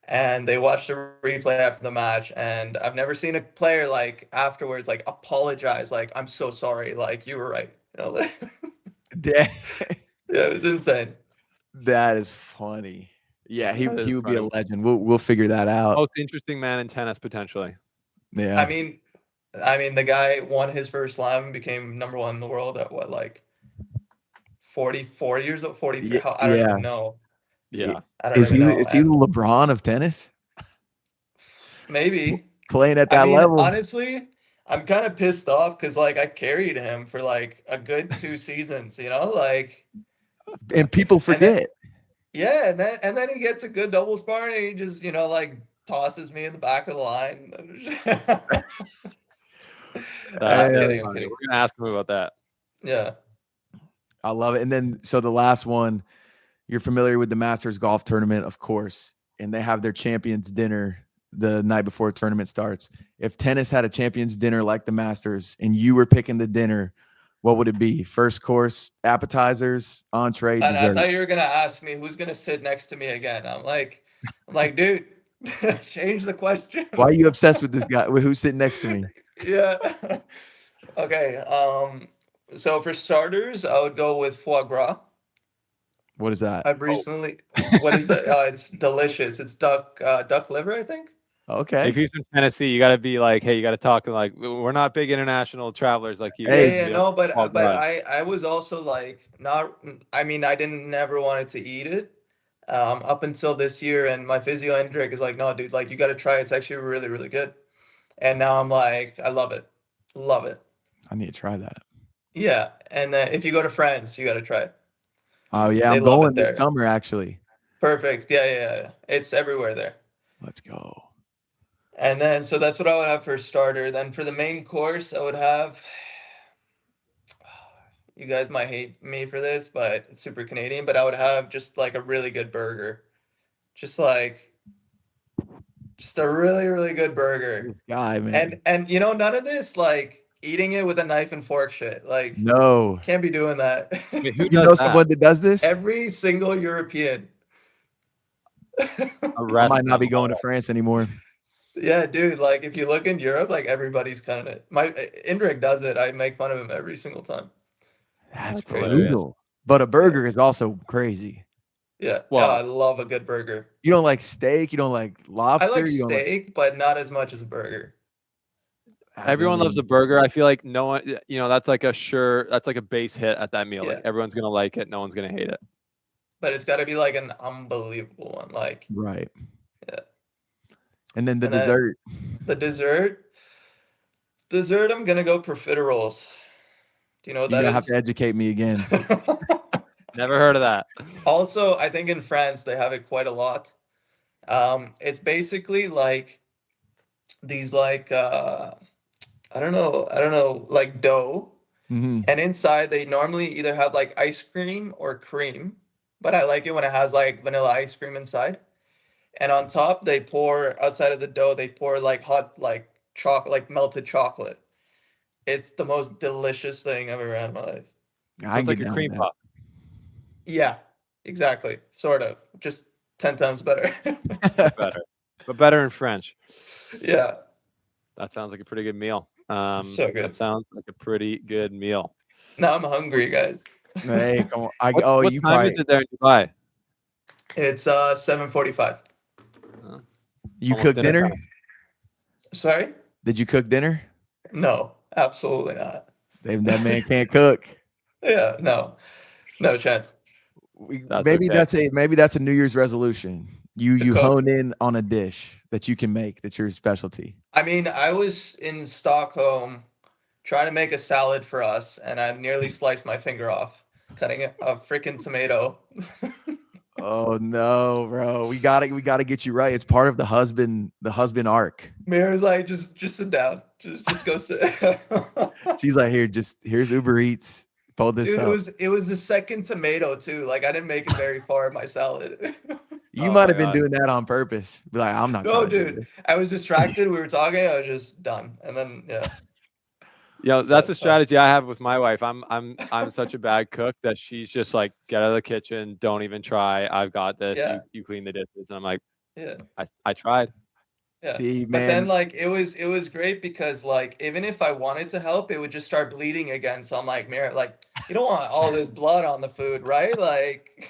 And they watched the replay after the match, and I've never seen a player like afterwards like apologize, like, I'm so sorry, like you were right. Yeah, it was insane. That is funny. Yeah, he would be a legend. We'll figure that out. Most interesting man in tennis potentially. Yeah. I mean, the guy won his first slam, became number one in the world at what, like 44 years old, 43? I don't even know. Yeah. Is he the LeBron of tennis? Maybe. Playing at that level. Honestly, I'm kind of pissed off because like I carried him for like a good 2 seasons, like, And people and then, forget. yeah, and then he gets a good doubles partner and he just like tosses me in the back of the line. I'm That's kidding. I'm funny. kidding. We're gonna ask him about that. Yeah. I love it. And then, so the last one, you're familiar with the Masters golf tournament, of course, and they have their champions dinner the night before a tournament starts. If tennis had a champions dinner like the Masters and you were picking the dinner, what would it be? First course, appetizers, entree, And I dessert? thought you were gonna ask me who's gonna sit next to me again. I'm like, dude, change the question. Why are you obsessed with this guy? With who's sitting next to me? Yeah. Okay. So for starters, I would go with foie gras. What is that? I've recently. What is that? It's delicious. It's duck liver, I think. Okay. If you're from Tennessee, you got to be like, hey, you got to talk to like, we're not big international travelers like you. Hey, Yeah, no, but Oh, God. I was also like not. I mean, I didn't never wanted to eat it. Up until this year, and my physio Hendrik is like, no, dude, like you got to try it. It's actually really, really good. And now I'm like, I love it, love it. I need to try that. Yeah, and then if you go to France, you got to try it. Oh yeah, They I'm love it going this there. summer actually. Perfect. Yeah. It's everywhere there. Let's go. And then, so that's what I would have for starter. Then for the main course, I would have. You guys might hate me for this, but it's super Canadian. But I would have just like a really good burger, just a really, really good burger. This guy, man. And none of this like eating it with a knife and fork shit. Like, No. can't be doing that. Wait, who You does know that? someone that does this? Every single European. I might not be going to France anymore. Yeah, dude. Like, if you look in Europe, like everybody's kind of my Indrik does it. I make fun of him every single time. That's hilarious. brutal. But a burger is also crazy. Yeah. Well, I love a good burger. You don't like steak. You don't like lobster. I like you don't steak, but not as much as a burger. everyone loves a burger. I feel like no one, that's like a base hit at that meal. Yeah. Like everyone's gonna like it. No one's gonna hate it. But it's got to be like an unbelievable one. Like, right. Yeah. And then the And then- dessert. the dessert, I'm gonna go profiteroles. Do you know what You're that gonna have is? to educate me again. Never heard of that. Also, I think in France they have it quite a lot. It's basically like these like I don't know, like dough, Mhm. and inside they normally either have like ice cream or cream, but I like it when it has like vanilla ice cream inside. And on top they pour, outside of the dough, they pour like hot like chocolate, like melted chocolate. It's the most delicious thing I've ever had in my life. So I it's can like get a down cream with puff. Yeah, exactly. Sort of. Just 10 times better. Better, but better in French. Yeah. That sounds like a pretty good meal. So good. That sounds like a pretty good meal. Now I'm hungry, guys. that. Hey, come on. What You time probably is it there in Dubai? It's 7:45. you Almost cook dinner dinner? time. Sorry? Did you cook dinner? No, absolutely not. That man can't cook. Yeah, no. No chance. That's Maybe okay. that's a New Year's resolution. You cook. hone in on a dish that you can make that's your specialty. I mean, I was in Stockholm trying to make a salad for us, and I nearly sliced my finger off cutting a freaking tomato. Oh no, bro. We gotta get you right. It's part of the husband arc. Mira's like, just sit down. Just go sit. She's like, here's Uber Eats. Pull this Dude, up. it was the second tomato too. Like, I didn't make it very far in my salad. You Oh might my have been God. doing that on purpose. Be like, I'm not. No, trying to do dude. this. I was distracted. We were talking. I was just done. And then, yeah. That's a That's fine. strategy I have with my wife. I'm such a bad cook that she's just like, get out of the kitchen, don't even try. I've got this. Yeah. You clean the dishes. And I'm like, Yeah. I tried. Yeah. See, But then, man. like, it was great because, like, even if I wanted to help, it would just start bleeding again. So I'm like, Mira, like, you don't want all this blood on the food, right? Like,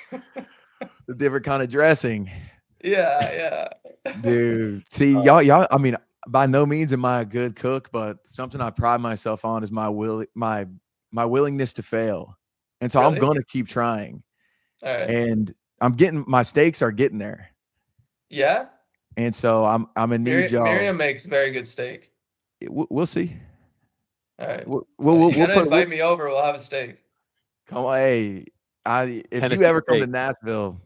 The different kind of dressing, yeah. dude. See, y'all. I mean, by no means am I a good cook, but something I pride myself on is my willingness to fail, and so I'm Really? gonna keep trying. All right. And my stakes are getting there, Yeah. and so I'm gonna need y'all. Miriam makes very good steak. We'll see. All right. We'll You gotta put. invite me over. We'll have a steak. Come on, hey, if Tennessee you ever come to steak. Nashville,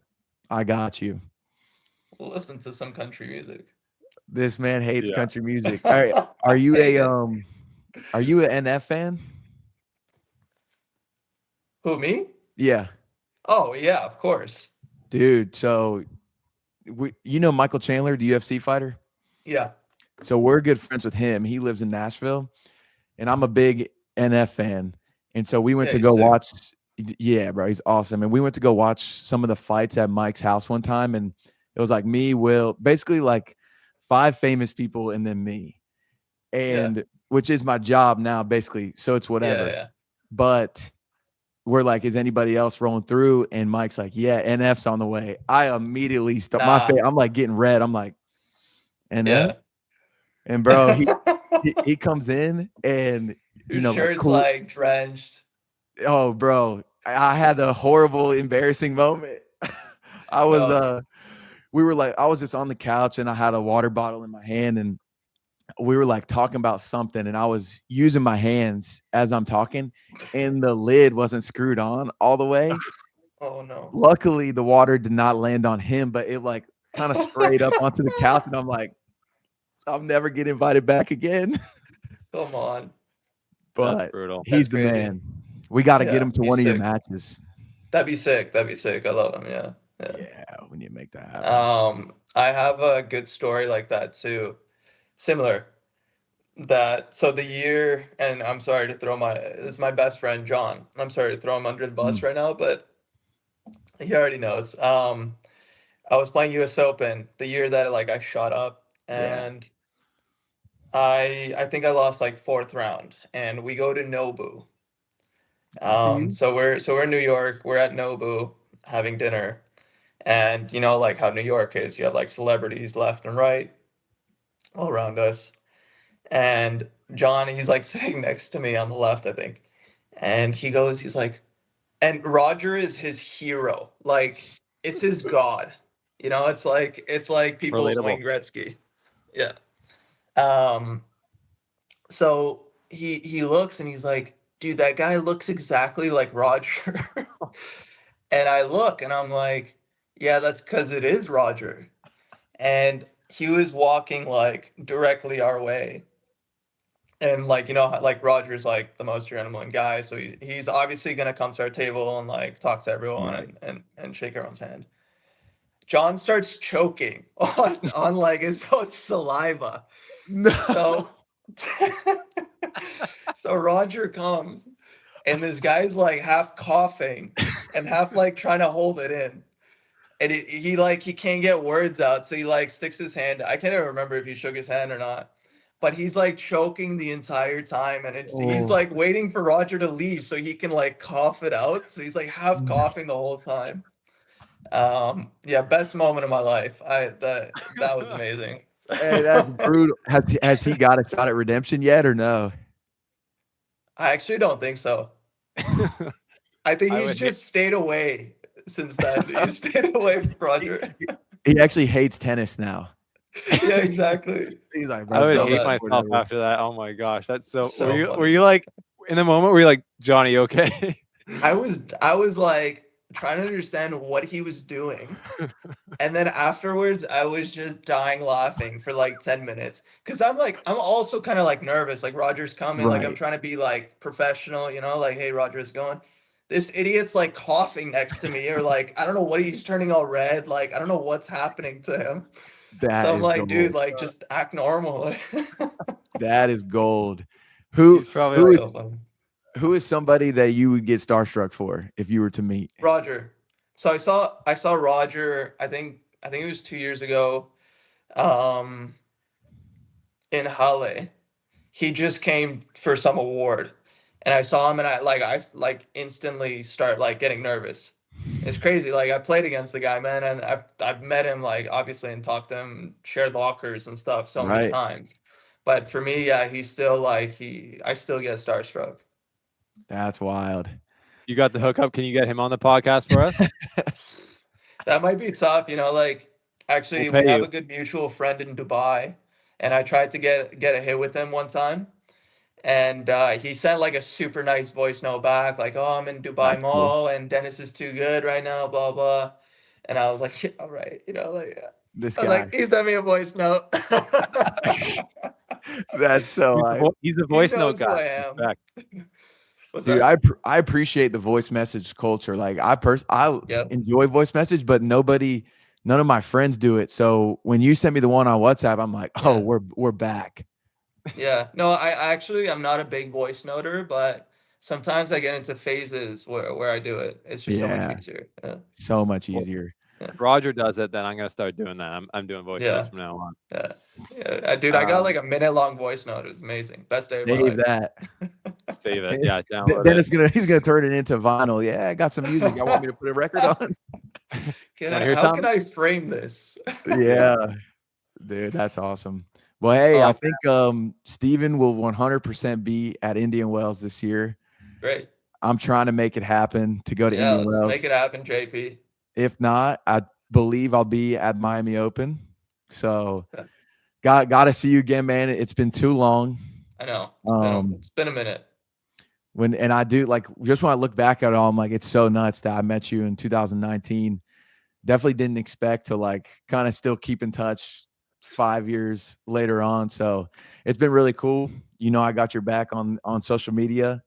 I got you. We'll listen to some country music. This man hates Yeah. country music. All right, are you Take a it. are you an NF fan? Who, me? Yeah, Oh yeah, of course. dude. So you know Michael Chandler, the UFC fighter. Yeah. So we're good friends with him. He lives in Nashville, and I'm a big NF fan. And so we went Yeah, to he's go sick. watch. Yeah, bro, he's awesome. And we went to go watch some of the fights at Mike's house one time, and it was like me, Will, basically like 5 famous people, and then me, Yeah. and which is my job now, basically. So it's whatever. Yeah. But we're like, is anybody else rolling through? And Mike's like, yeah, NF's on the way. I immediately start my Nah. face. I'm like getting red. I'm like, NF? Yeah. And bro, he comes in and Your like shirt's cool. like drenched. Oh, bro, I had a horrible, embarrassing moment. I was No. we were like, I was just on the couch and I had a water bottle in my hand and we were like talking about something and I was using my hands as I'm talking and the lid wasn't screwed on all the way. Oh no. Luckily, the water did not land on him, but it like kind of sprayed up onto the couch and I'm like, I'll never get invited back again. Come on. But That's brutal. he's That's the crazy. man. We got to get Yeah, him to he's one of your sick. matches. That'd be sick. That'd be sick. I love him. Yeah. Yeah, we need to make that happen. I have a good story like that too. Similar. So the year, and I'm sorry to throw this is my best friend John. I'm sorry to throw him under the bus right now, but he already knows. I was playing US Open the year that like I shot up, Yeah. and I think I lost like 4th round, and we go to Nobu. I see you. So we're in New York. We're at Nobu having dinner, and you know like how New York is. You have like celebrities left and right all around us. And John, he's like sitting next to me on the left, I think. And he's like, and Roger is his hero. Like it's his god. You know, it's like people's Relatable. Wayne Gretzky. Yeah. Um, so he looks and he's like, dude, that guy looks exactly like Roger. And I look and I'm like, yeah, that's because it is Roger. And he was walking like directly our way. And like, you know, like Roger's like the most gentleman guy. So he's obviously gonna come to our table and like talk to everyone Right. and shake everyone's hand. John starts choking on like his own saliva. No. So so Roger comes and this guy's like half coughing and half like trying to hold it in. And he can't get words out, so he like sticks his hand. I can't even remember if he shook his hand or not, but he's like choking the entire time, and he's like waiting for Roger to leave so he can like cough it out. So he's like half coughing the whole time. Yeah, best moment of my life. That was amazing. Hey, that's brutal. Has he got a shot at redemption yet or no? I actually don't think so. I think I he's would just stayed away since then. He's stayed away from Roger. He actually hates tennis now. Yeah, exactly. He's like, I bro, would so hate bad. myself after that. Oh my gosh, that's so. So were funny. you like in the moment? Were you like Johnny? Okay. I was like trying to understand what he was doing. And then afterwards I was just dying laughing for like 10 minutes. Cause I'm also kind of like nervous. Like Roger's coming, like I'm Right. trying to be like professional, you know, like, hey, Roger's going. This idiot's like coughing next to me, or like, I don't know what he's turning all red. Like, I don't know what's happening to him. That So I'm is like, dude, gold. like just act normal. That is gold. Who He's probably who like, is So funny. who is somebody that you would get starstruck for if you were to meet? Roger. So I saw Roger, I think it was 2 years ago, um, in Halle. He just came for some award, and I saw him, and I instantly start like getting nervous. It's crazy. Like I played against the guy, man, and I've met him like obviously and talked to him, shared lockers and stuff so many Right. times. But for me, yeah, he's still like I still get starstruck. That's wild. you got the hookup. Can you get him on the podcast for us? That might be tough, you know, like actually We'll we pay have you. a good mutual friend in Dubai, and I tried to get a hit with him one time, And he sent like a super nice voice note back, like, "Oh, I'm in Dubai That's cool. Mall, and Dennis is too good right now, blah blah." And I was like, "Yeah, all right, like, This I was guy. like, he sent me a voice note. That's so hype. He's a He voice note knows who guy. I am. Respect. What's Dude, that? I appreciate the voice message culture. Like I Yep. enjoy voice message, but none of my friends do it. So when you sent me the one on WhatsApp, I'm like, oh, Yeah. we're back. Yeah. No, I'm not a big voice noter, but sometimes I get into phases where I do it. It's just so much Yeah, easier. Yeah. so much Well, easier. if Roger does it, then I'm gonna start doing that. I'm doing voice notes Yeah. from now on. Yeah. Yeah. Dude, I got like a minute-long voice note. It was amazing. Best day of my Save life. that. Save it. Yeah, download Dennis it. he's gonna turn it into vinyl. Yeah, I got some music. Y'all want me to put a record on? Wanna hear How can something? I frame this? Yeah, dude, that's awesome. Well, hey, I Oh, think Steven will 100% be at Indian Wells this year. Great. I'm trying to make it happen to go to Yeah, Indian let's make it Wells. happen, JP. If not, I believe I'll be at Miami Open. So Okay. got to see you again, man. It's been too long. I know. Um, It's been a minute. and I do like just when I look back at it all, I'm like, it's so nuts that I met you in 2019. Definitely didn't expect to like kind of still keep in touch 5 years later on. So it's been really cool. You know, I got your back on social media.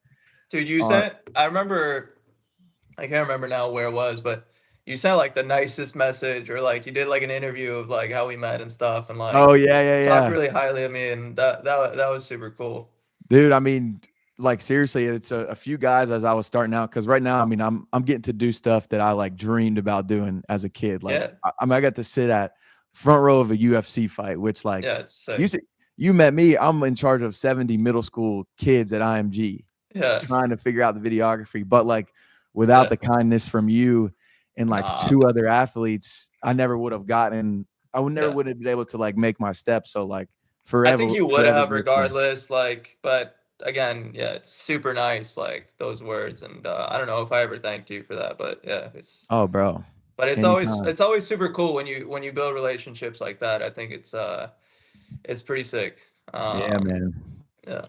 Dude, you sent, I can't remember now where it was, but you sent like the nicest message, or like you did like an interview of like how we met and stuff, and like Oh yeah, talked yeah. really highly of me, and that was super cool. Dude, I mean, like seriously, it's a few guys as I was starting out, because right now, I mean, I'm getting to do stuff that I like dreamed about doing as a kid. Like Yeah. I mean, I got to sit at front row of a UFC fight, which like Yeah, it's sick. you met me. I'm in charge of 70 middle school kids at IMG Yeah. trying to figure out the videography, but like without Yeah. the kindness from you and like Nah. 2 other athletes, I never would have been able to like make my steps. So like I forever, think you would forever have grateful. regardless, like, but again, yeah, it's super nice, like those words, and I don't know if I ever thanked you for that, but yeah, Oh, bro. but Anytime. it's always super cool when you build relationships like that. I think it's pretty sick. Yeah, man. Yeah.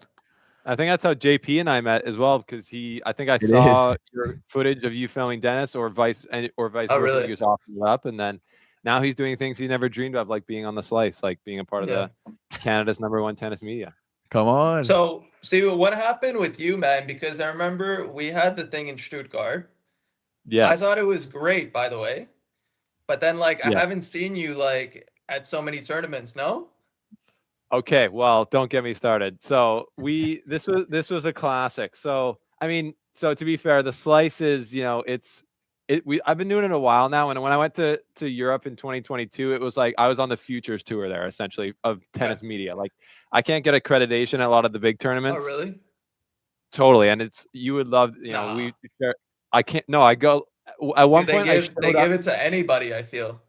I think that's how JP and I met as well, because I think I It saw is. your footage of you filming Dennis, or vice Oh, versa. really? He was offering it up, and then now he's doing things he never dreamed of, like being on the Slice, like being a part of Yeah. the Canada's #1 tennis media. Come on. So, Steve, what happened with you, man? Because I remember we had the thing in Stuttgart. I Yes. thought it was great, by the way. But then, like, I Yeah. haven't seen you like at so many tournaments. No? Okay, well, don't get me started. So this was a classic. So I mean, so to be fair, the Slice is, I've been doing it a while now, and when I went to Europe in 2022, it was like I was on the Futures tour there, essentially, of tennis media. Like I can't get accreditation at a lot of the big Oh, tournaments. really? Totally, and you would love, Nah. I can't. No, I go at one Dude, point. they showed up. give it to anybody, I feel.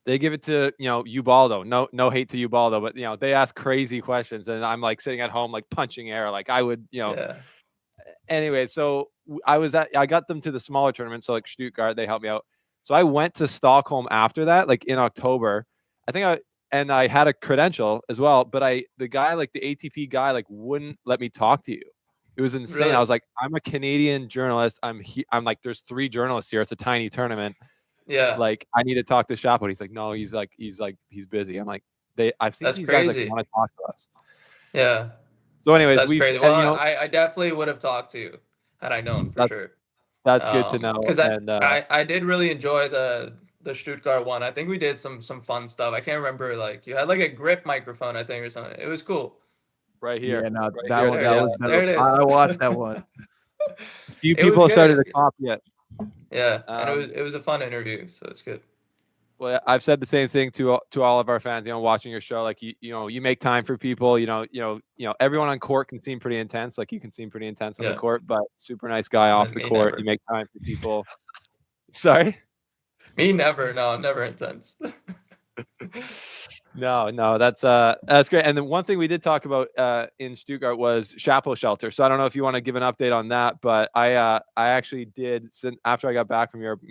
They give it to, Ubaldo. No hate to Ubaldo, but they ask crazy questions, and I'm like sitting at home like punching air. Like I would, Yeah. Anyway, so I got them to the smaller tournaments, so like Stuttgart, they helped me out. So I went to Stockholm after that, like in October. I had a credential as well, but the guy, like the ATP guy, like wouldn't let me talk to you. It was insane. Really? I was like, I'm a Canadian journalist. I'm like, there's 3 journalists here. It's a tiny tournament. Yeah. Like, I need to talk to Chapo. He's like, no, he's busy. I'm like, I think That's these guys like crazy. want to talk to us. Yeah. So anyways, That's crazy. Well, I definitely would have talked to you had I known for sure. That's good to know. Because And I did really enjoy the Stuttgart one. I think we did some fun stuff. I can't remember, like you had like a grip microphone, I think, or something. It was cool. right here. Yeah, no, right that here, one, There it is. There it is. I watched that one. A few It was people started good. to copy it. Yeah, and it was a fun interview, so it's good. Well, I've said the same thing to all of our fans. Watching your show, like you make time for people. Everyone on court can seem pretty intense. Like you can seem pretty intense on the court, but super nice guy off the Me court. never. You make time for people. Sorry. Me never. No, I'm never intense. No, that's great. And then one thing we did talk about in Stuttgart was Chapo Shelter. So I don't know if you want to give an update on that, but I actually did, after I got back from Europe,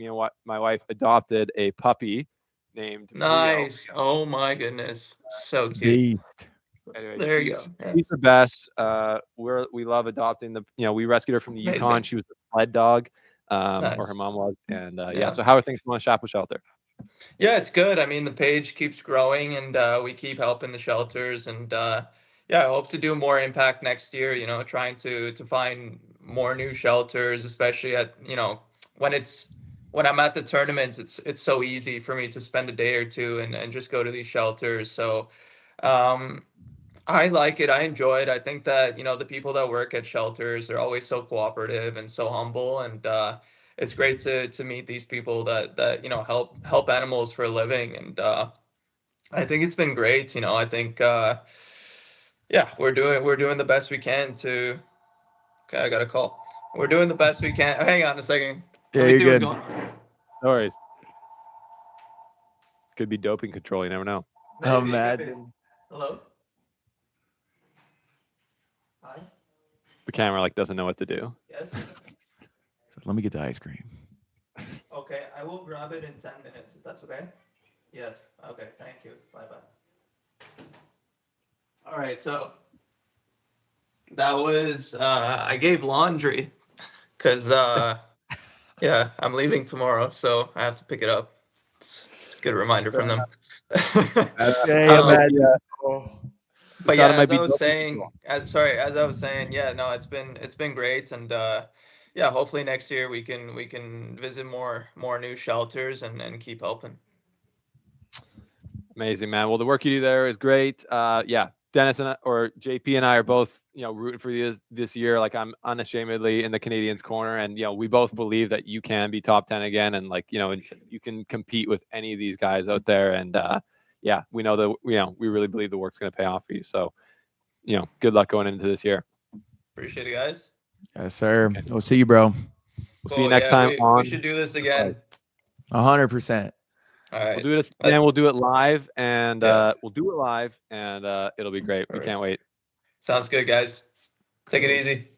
my wife adopted a puppy named Nice. Rio. Oh my goodness, so cute. Beast. Anyway, There you she's go. she's the best. We love adopting we rescued her from the Yukon. Amazing. She was a sled dog, or Nice. her mom was, and Yeah. So how are things going at Chapo Shelter? Yeah, it's good. I mean, the page keeps growing, and we keep helping the shelters, and yeah, I hope to do more impact next year. You know, trying to find more new shelters, especially at when I'm at the tournaments. It's so easy for me to spend a day or two and just go to these shelters. So um, I like it. I enjoy it. I think that, the people that work at shelters, they're always so cooperative and so humble. And it's great to meet these people that help animals for a living. And I think it's been great. I think yeah, we're doing the best we can to. Okay, I got a call. We're doing the best we can. Hang on a second. Yeah, Let me you're see good. what's going on. No worries. Could be doping control. You never know. Oh, Maybe, man. maybe. Hello. Hi. The camera doesn't know what to do. Yes. So let me get the ice cream. Okay, I will grab it in 10 minutes if that's okay. Yes. Okay, thank you. Bye bye. All right, so that was I gave laundry because yeah, I'm leaving tomorrow, so I have to pick it up. It's a good reminder from them. Hey, Um, imagine. Oh. but Thought yeah, it might as be I was doping saying, as I was saying, yeah, no, it's been great, and yeah, hopefully next year we can visit more new shelters and keep helping. Amazing, man. Well, the work you do there is great. Yeah, Dennis or JP and I are both, rooting for you this year. I'm unashamedly in the Canadians' corner, and we both believe that you can be top 10 again, and and you can compete with any of these guys out there. And yeah, we know that we really believe the work's going to pay off for you. So, good luck going into this year. Appreciate it, guys. Yes, sir. We'll see you, bro. We'll see you Cool, next yeah, time we should do this again. 100%. All right. We'll do this again. We'll do it live, and Yeah. it'll be great. We Perfect. can't wait. Sounds good, guys. Take it easy.